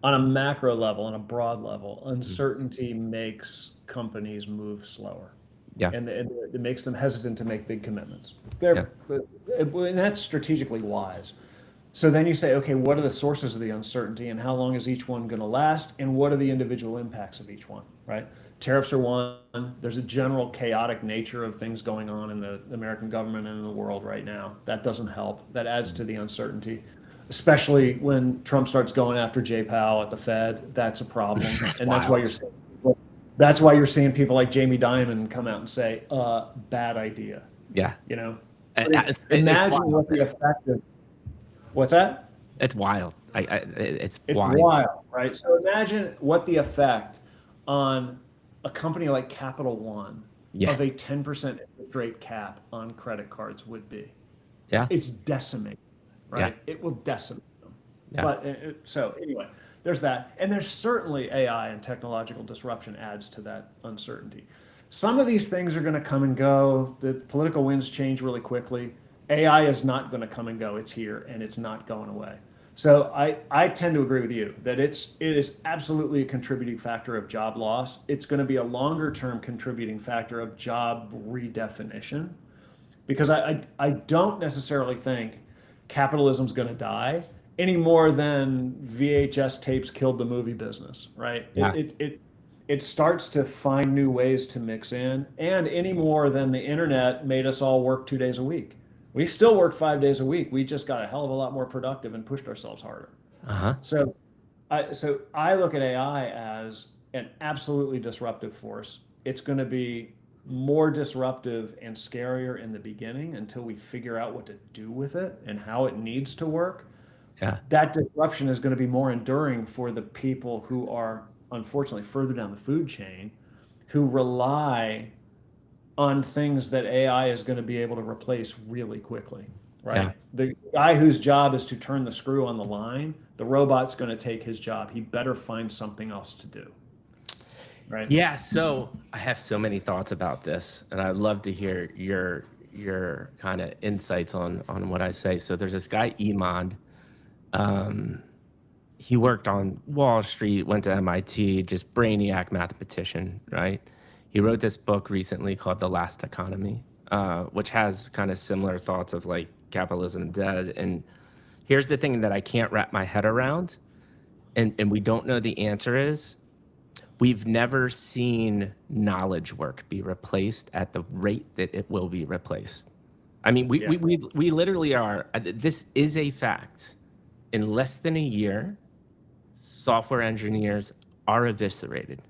on a macro level, on a broad level, Mm, uncertainty makes companies move slower, yeah, and it makes them hesitant to make big commitments. yeah, And that's strategically wise. So then you say, okay, what are the sources of the uncertainty and how long is each one going to last? And what are the individual impacts of each one, right? Tariffs are one. There's a general chaotic nature of things going on in the American government and in the world right now. That doesn't help. That adds to the uncertainty, especially when Trump starts going after Jay Powell at the Fed. That's a problem, and that's why you're seeing people like Jamie Dimon come out and say, "Bad idea." Yeah. Imagine what the effect of what's that? It's wild. It's wild, right? So imagine what the effect on a company like Capital One of a 10% interest rate cap on credit cards would be. Yeah. It's decimating, right? Yeah. It will decimate them. Yeah. But so anyway, there's that. And there's certainly AI and technological disruption adds to that uncertainty. Some of these things are going to come and go. The political winds change really quickly. AI is not going to come and go. It's here and it's not going away. So I tend to agree with you that it is absolutely a contributing factor of job loss. It's going to be a longer term contributing factor of job redefinition, because I don't necessarily think capitalism's going to die any more than VHS tapes killed the movie business, right? Yeah. It starts to find new ways to mix in, and any more than the internet made us all work 2 days a week. We still work 5 days a week. We just got a hell of a lot more productive and pushed ourselves harder. So I look at AI as an absolutely disruptive force. It's going to be more disruptive and scarier in the beginning until we figure out what to do with it and how it needs to work. Yeah. That disruption is going to be more enduring for the people who are unfortunately further down the food chain, who rely on things that AI is going to be able to replace really quickly, right? Yeah. The guy whose job is to turn the screw on the line, the robot's going to take his job. He better find something else to do, right? Yeah, so I have so many thoughts about this, and I'd love to hear your kind of insights on what I say. So there's this guy, Iman. He worked on Wall Street, went to MIT, just brainiac mathematician, right? He wrote this book recently called The Last Economy, which has kind of similar thoughts of like capitalism dead. And here's the thing that I can't wrap my head around, and we don't know the answer is, we've never seen knowledge work be replaced at the rate that it will be replaced. I mean, we literally are, this is a fact. In less than a year, software engineers are eviscerated.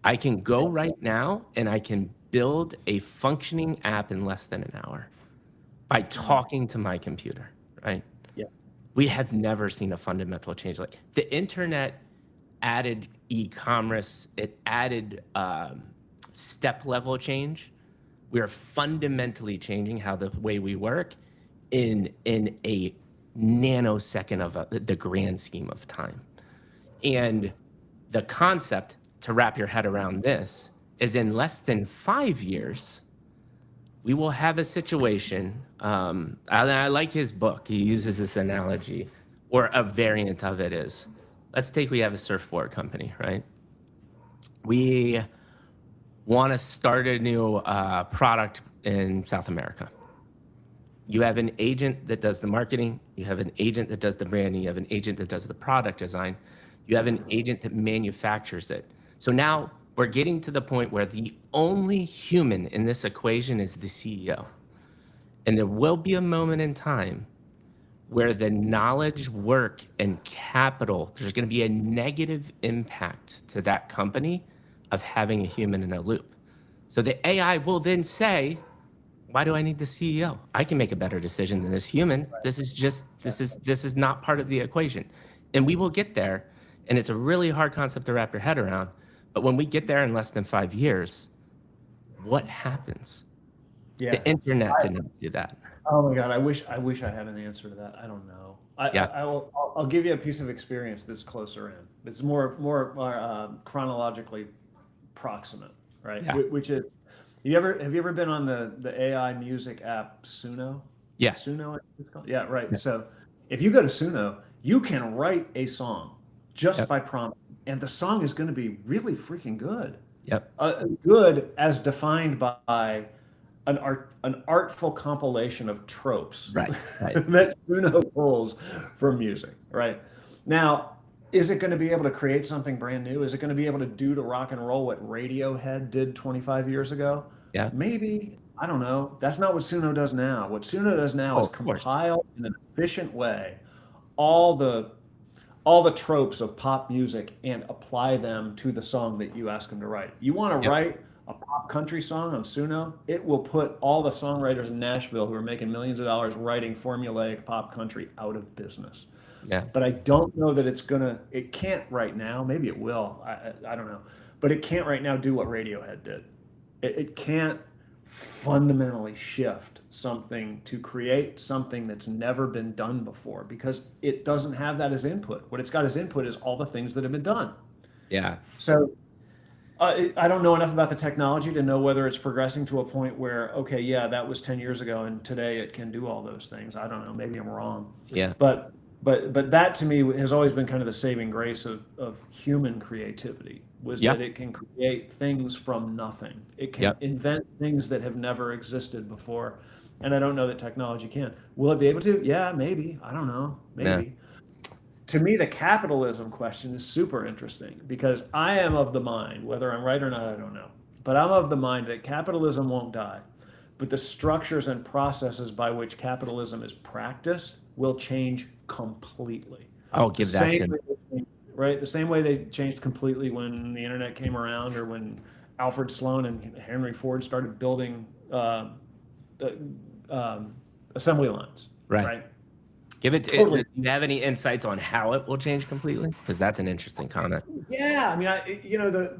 I can go right now and I can build a functioning app in less than an hour by talking to my computer, right? Yeah. We have never seen a fundamental change. Like the internet added e-commerce, it added step level change. We are fundamentally changing how the way we work in a nanosecond of the grand scheme of time. And the concept to wrap your head around this is in less than 5 years, we will have a situation. I like his book. He uses this analogy, or a variant of it is, we have a surfboard company, right? We want to start a new product in South America. You have an agent that does the marketing. You have an agent that does the branding. You have an agent that does the product design. You have an agent that manufactures it. So now we're getting to the point where the only human in this equation is the CEO. And there will be a moment in time where the knowledge, work, and capital, there's going to be a negative impact to that company of having a human in a loop. So the AI will then say, why do I need the CEO? I can make a better decision than this human. This is not part of the equation. And we will get there. And it's a really hard concept to wrap your head around. But when we get there in less than 5 years, what happens? Yeah. The internet didn't do that. Oh my God, I wish I had an answer to that. I don't know. I'll give you a piece of experience that's closer in. It's more chronologically proximate, right? Yeah. Which is, have you ever been on the AI music app Suno? Yeah. Suno, it's called? Yeah, right. Yeah. So if you go to Suno, you can write a song just by prompt, and the song is going to be really freaking good. Yep. Good as defined by an artful compilation of tropes right. that Suno pulls from music. Right now, is it going to be able to create something brand new? Is it going to be able to do to rock and roll what Radiohead did 25 years ago? Yeah. Maybe. I don't know. That's not what Suno does now. What Suno does now Oh, is of course. compile in an efficient way all the tropes of pop music and apply them to the song that you ask them to write. You want to Yep. write a pop country song on Suno, it will put all the songwriters in Nashville who are making millions of dollars writing formulaic pop country out of business. Yeah. But I don't know that it can't right now. Maybe it will. I don't know. But it can't right now do what Radiohead did. It can't fundamentally shift something to create something that's never been done before because it doesn't have that as input. What it's got as input is all the things that have been done. Yeah. So I don't know enough about the technology to know whether it's progressing to a point where, okay, yeah, that was 10 years ago and today it can do all those things. I don't know. Maybe I'm wrong. Yeah. But that to me has always been kind of the saving grace of human creativity was Yep. that it can create things from nothing. It can Yep. invent things that have never existed before. And I don't know that technology can. Will it be able to? Yeah, maybe. I don't know. Yeah. Maybe. To me, the capitalism question is super interesting because I am of the mind, whether I'm right or not, I don't know, but I'm of the mind that capitalism won't die, but the structures and processes by which capitalism is practiced will change completely. I'll The give that same to way, right? The same way they changed completely when the internet came around or when Alfred Sloan and Henry Ford started building assembly lines, Right. right? Give it. Totally. Do you have any insights on how it will change completely? Because that's an interesting comment. Yeah, I mean,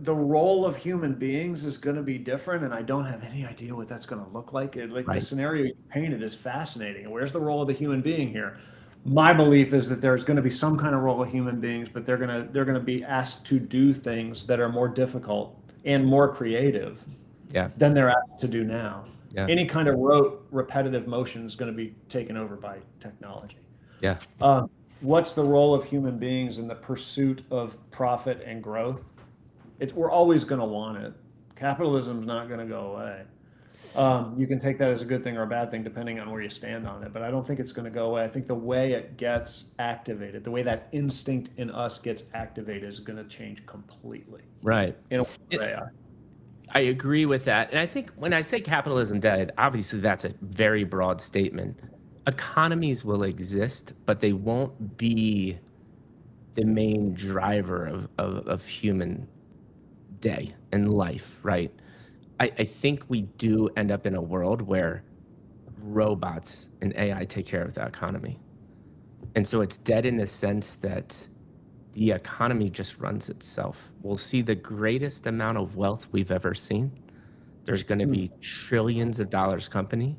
the role of human beings is going to be different, and I don't have any idea what that's going to look like. Like Right. the scenario you painted is fascinating. Where's the role of the human being here? My belief is that there's going to be some kind of role of human beings, but they're going to be asked to do things that are more difficult and more creative Yeah. than they're asked to do now. Yeah. Any kind of rote, repetitive motion is going to be taken over by technology. Yeah. What's the role of human beings in the pursuit of profit and growth? We're always going to want it. Capitalism's not going to go away. You can take that as a good thing or a bad thing depending on where you stand on it, but I don't think it's going to go away. I think the way it gets activated, the way that instinct in us gets activated is going to change completely. Right. In a way, I agree with that. And I think when I say capitalism dead, obviously that's a very broad statement. Economies will exist, but they won't be the main driver of human day and life, right? I think we do end up in a world where robots and AI take care of the economy. And so it's dead in the sense that the economy just runs itself. We'll see the greatest amount of wealth we've ever seen. There's going to be trillions of dollars company.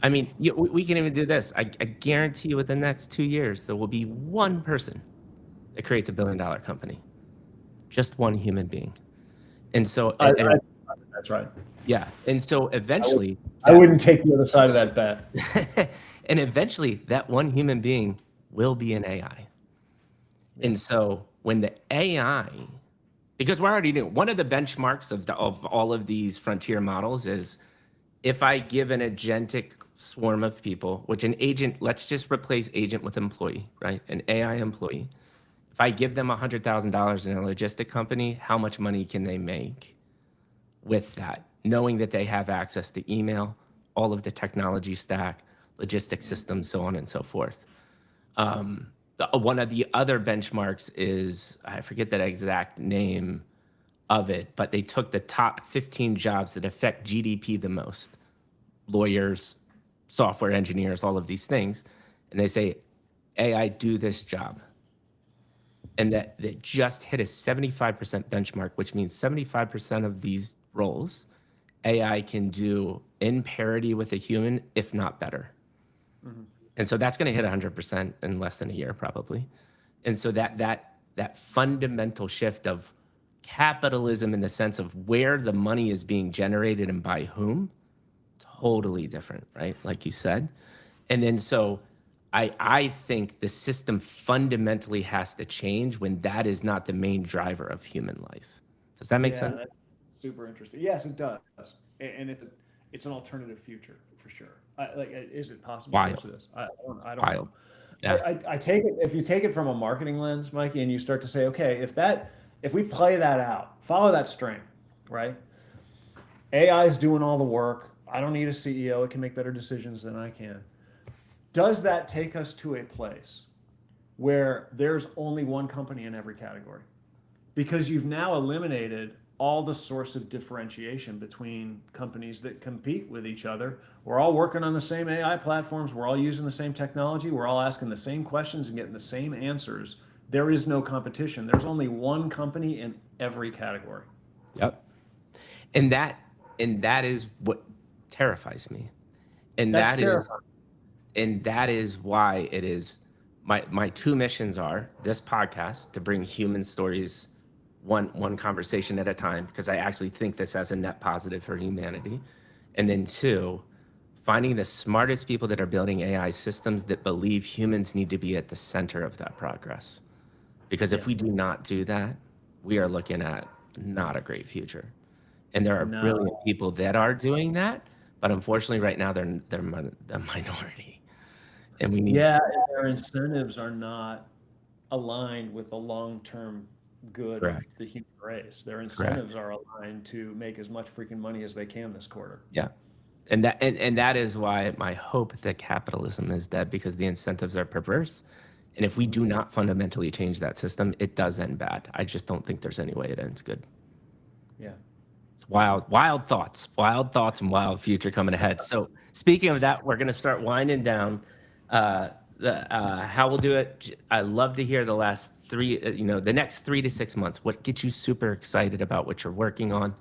I mean, we can even do this. I guarantee you within the next 2 years, there will be one person that creates $1 billion company. Just one human being. And so, that's right. yeah. And so eventually, I wouldn't take the other side of that bet. and eventually that one human being will be an AI. And so when the AI, because we're already doing, one of the benchmarks of all of these frontier models is if I give an agentic swarm of people, which an agent, let's just replace agent with employee, right? An AI employee. If I give them $100,000 in a logistic company, how much money can they make with that? Knowing that they have access to email, all of the technology stack, logistic systems, so on and so forth. One of the other benchmarks is, I forget that exact name of it, but they took the top 15 jobs that affect GDP the most, lawyers, software engineers, all of these things. And they say, AI, do this job. And that just hit a 75% benchmark, which means 75% of these roles, AI can do in parity with a human, if not better. Mm-hmm. And so that's going to hit 100% in less than a year, probably. And so that fundamental shift of capitalism in the sense of where the money is being generated and by whom, totally different, right? Like you said. And then so I think the system fundamentally has to change when that is not the main driver of human life. Does that make sense? That's super interesting. Yes, it does. And it's an alternative future for sure. Is it possible? Of Wild. course it is. I don't Wild. know. Yeah. I take it, if you take it from a marketing lens, Mikey, and you start to say, okay, if we play that out, follow that string, right? AI is doing all the work. I don't need a CEO. It can make better decisions than I can. Does that take us to a place where there's only one company in every category? Because you've now eliminated all the source of differentiation between companies that compete with each other. We're all working on the same AI platforms. We're all using the same technology. We're all asking the same questions and getting the same answers. There is no competition. There's only one company in every category. Yep. And that is what terrifies me. And That's that is terrifying. and that is why it is my two missions are this podcast to bring human stories one conversation at a time, because I actually think this has a net positive for humanity. And then two, finding the smartest people that are building AI systems that believe humans need to be at the center of that progress. Because if Yeah. we do not do that, we are looking at not a great future. And there are No. brilliant people that are doing that, but unfortunately right now they're the minority. And we need Yeah, and their incentives are not aligned with the long-term good of correct. the human race. Their Correct. incentives are aligned to make as much freaking money as they can this quarter. Yeah. And that is why my hope that capitalism is dead, because the incentives are perverse. And if we do not fundamentally change that system, it does end bad. I just don't think there's any way it ends good. Yeah. It's wild thoughts and wild future coming ahead. So speaking of that, we're going to start winding down. How we'll do it. I love to hear the last the next 3 to 6 months. What gets you super excited about what you're working on?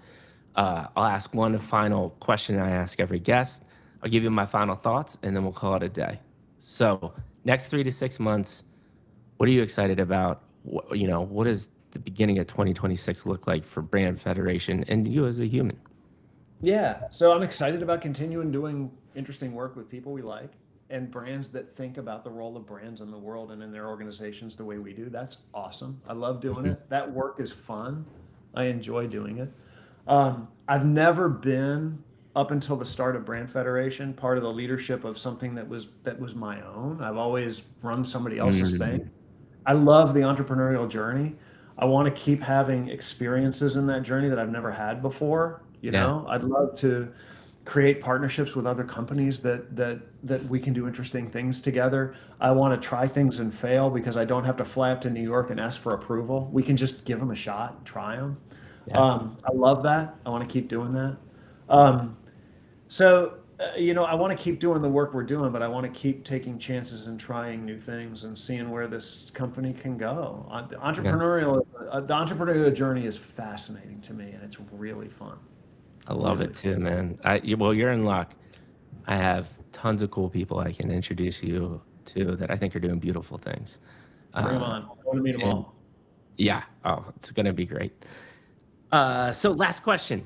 I'll ask one final question I ask every guest. I'll give you my final thoughts, and then we'll call it a day. So next 3 to 6 months, what are you excited about? What does the beginning of 2026 look like for Brand Federation and you as a human? Yeah. So I'm excited about continuing doing interesting work with people we like and brands that think about the role of brands in the world and in their organizations the way we do. That's awesome. I love doing Mhm. it. That work is fun. I enjoy doing it. I've never been, up until the start of Brand Federation, part of the leadership of something that was my own. I've always run somebody else's thing. I love the entrepreneurial journey. I want to keep having experiences in that journey that I've never had before. Yeah. I'd love to create partnerships with other companies that we can do interesting things together. I want to try things and fail because I don't have to fly up to New York and ask for approval. We can just give them a shot and try them. Yeah. I love that. I want to keep doing that. I want to keep doing the work we're doing, but I want to keep taking chances and trying new things and seeing where this company can go. The entrepreneurial journey is fascinating to me, and it's really fun. I love Really it too, man. Well, you're in luck. I have tons of cool people I can introduce you to that I think are doing beautiful things. Bring them on. I want to meet them and all. yeah, oh, it's gonna be great. So last question.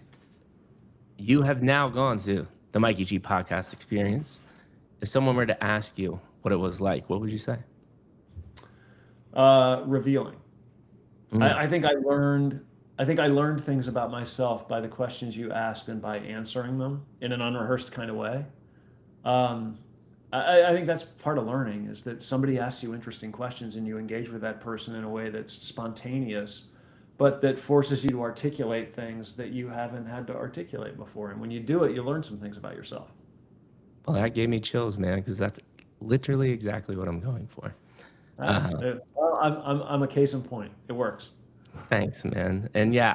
You have now gone to the Mikey G podcast experience. If someone were to ask you what it was like, what would you say? Revealing. I think I learned things about myself by the questions you asked and by answering them in an unrehearsed kind of way. I think that's part of learning, is that somebody asks you interesting questions and you engage with that person in a way that's spontaneous, but that forces you to articulate things that you haven't had to articulate before. And when you do it, you learn some things about yourself. Well, that gave me chills, man, because that's literally exactly what I'm going for. Well, I'm a case in point. It works. Thanks, man. And yeah,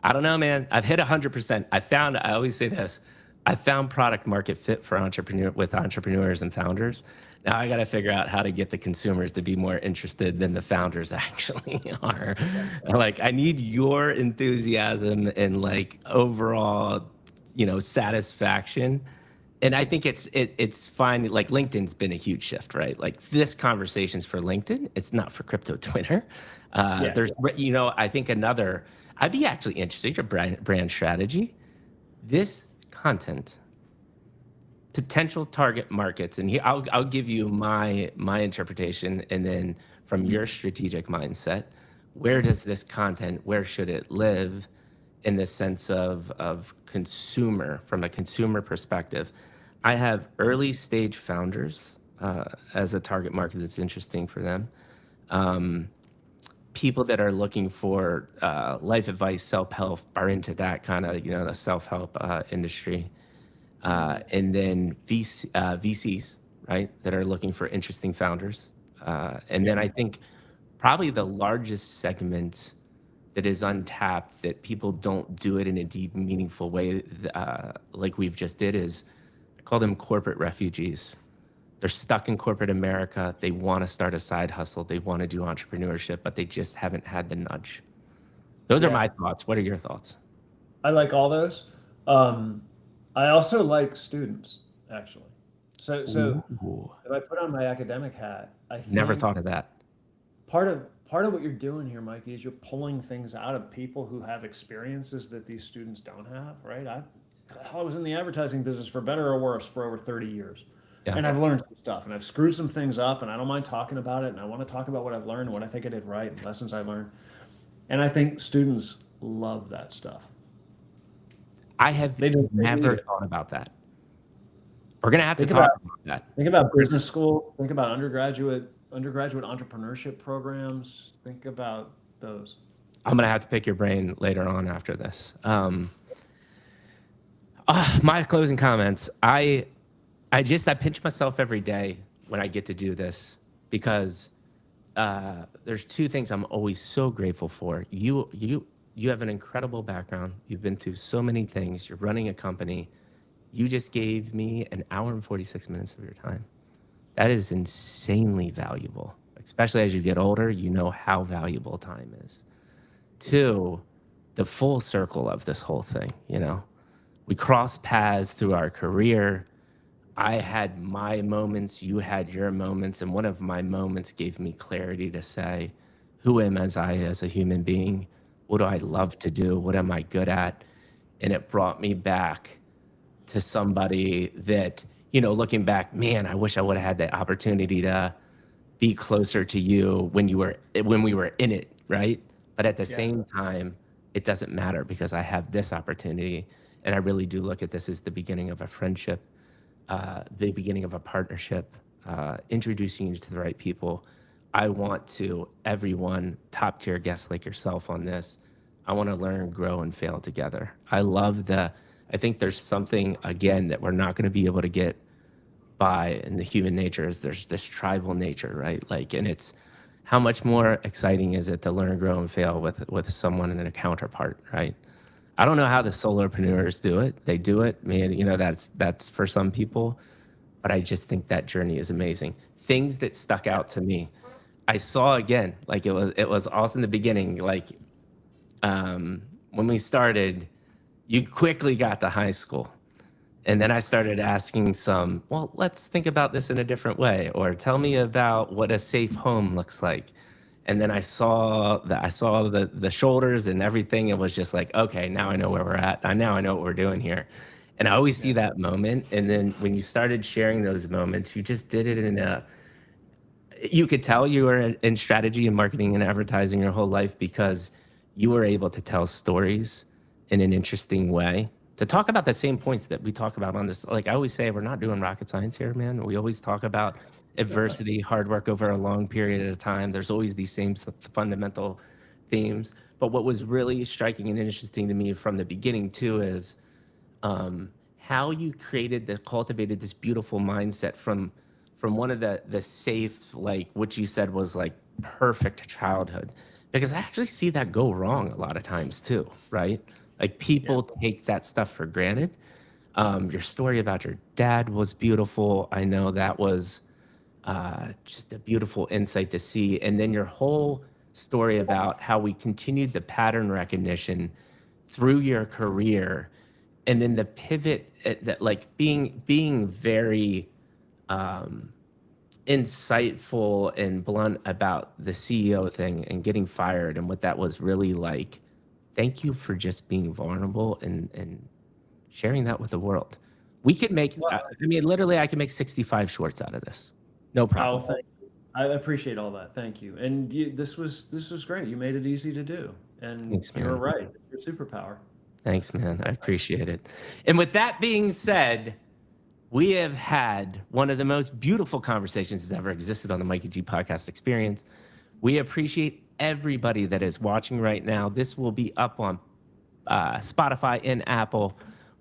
I don't know, man. I've hit 100%. I always say this. I found product market fit for entrepreneurs and founders. Now I got to figure out how to get the consumers to be more interested than the founders actually are. Like, I need your enthusiasm and like overall, satisfaction. And I think it's fine. Like, LinkedIn's been a huge shift, right? Like, this conversation's for LinkedIn. It's not for crypto Twitter. Yeah. There's, I think I'd be actually interested in your brand strategy. This content, potential target markets, and here I'll give you my interpretation, and then from your strategic mindset, where does this content, where should it live, in the sense of consumer, from a consumer perspective. I have early stage founders as a target market that's interesting for them. Um, People that are looking for life advice, self-help, are into that kind of, the self-help industry. And then VCs, right, that are looking for interesting founders. And then I think probably the largest segment that is untapped, that people don't do it in a deep, meaningful way, like we've just did, is I call them corporate refugees. They're stuck in corporate America. They want to start a side hustle. They want to do entrepreneurship, but they just haven't had the nudge. Those are Yeah. my thoughts. What are your thoughts? I like all those. I also like students, actually. So Ooh, if I put on my academic hat, I never think thought of that. part of what you're doing here, Mikey, is you're pulling things out of people who have experiences that these students don't have, right? I was in the advertising business, for better or worse, for over 30 years. Yeah. And I've learned some stuff, and I've screwed some things up, and I don't mind talking about it, and I want to talk about what I've learned, what I think I did right, and lessons I learned. And I think students love that stuff. I have They need never it. thought about that. We're going to have to Think talk about about that. think about business school. Think about undergraduate entrepreneurship programs. Think about those. I'm going to have to pick your brain later on after this. My closing comments. I pinch myself every day when I get to do this, because there's two things I'm always so grateful for. You have an incredible background. You've been through so many things. You're running a company. You just gave me an hour and 46 minutes of your time. That is insanely valuable, especially as you get older. You know how valuable time is. Two, the full circle of this whole thing. We crossed paths through our career. I had my moments, you had your moments, and one of my moments gave me clarity to say, who am I as a human being? What do I love to do? What am I good at? And it brought me back to somebody that, looking back, man, I wish I would have had the opportunity to be closer to you when we were in it, right? But at the same time, it doesn't matter, because I have this opportunity, and I really do look at this as the beginning of a friendship, the beginning of a partnership, introducing you to the right people. I want to, everyone, top tier guests like yourself on this, I want to learn, grow, and fail together. I think there's something, again, that we're not going to be able to get by in the human nature, is there's this tribal nature, right? And it's, how much more exciting is it to learn, grow, and fail with someone and a counterpart, right? I don't know how the solopreneurs do it. They do it, man. That's for some people, but I just think that journey is amazing. Things that stuck out to me, I saw again, it was awesome in the beginning. When we started, you quickly got to high school. And then I started asking well, let's think about this in a different way, or tell me about what a safe home looks like. And then I saw the shoulders and everything. It was just like, okay, now I know where we're at. Now I know what we're doing here. And I always see that moment. And then when you started sharing those moments, you just did it you could tell you were in strategy and marketing and advertising your whole life, because you were able to tell stories in an interesting way, to talk about the same points that we talk about on this. Like I always say, we're not doing rocket science here, man. We always talk about adversity, hard work over a long period at a time. There's always these same fundamental themes. But what was really striking and interesting to me from the beginning too is how you cultivated this beautiful mindset from one of the safe, like what you said was like perfect childhood. Because I actually see that go wrong a lot of times too, right? Like people take that stuff for granted. Your story about your dad was beautiful. I know that was just a beautiful insight to see. And then your whole story about how we continued the pattern recognition through your career, and then the pivot that like being very insightful and blunt about the CEO thing and getting fired, and what that was really like. Thank you for just being vulnerable and sharing that with the world. We could make, literally I can make 65 shorts out of this. No problem. Oh, thank you. I appreciate all that. Thank you. And this was great. You made it easy to do. And Thanks, you're man. right. Your superpower. Thanks, man. I appreciate it. And with that being said, we have had one of the most beautiful conversations that's ever existed on the Mikey G Podcast Experience. We appreciate everybody that is watching right now. This will be up on Spotify and Apple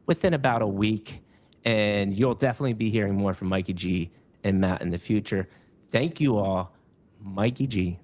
within about a week, and you'll definitely be hearing more from Mikey G and Matt in the future. Thank you all. Mikey G.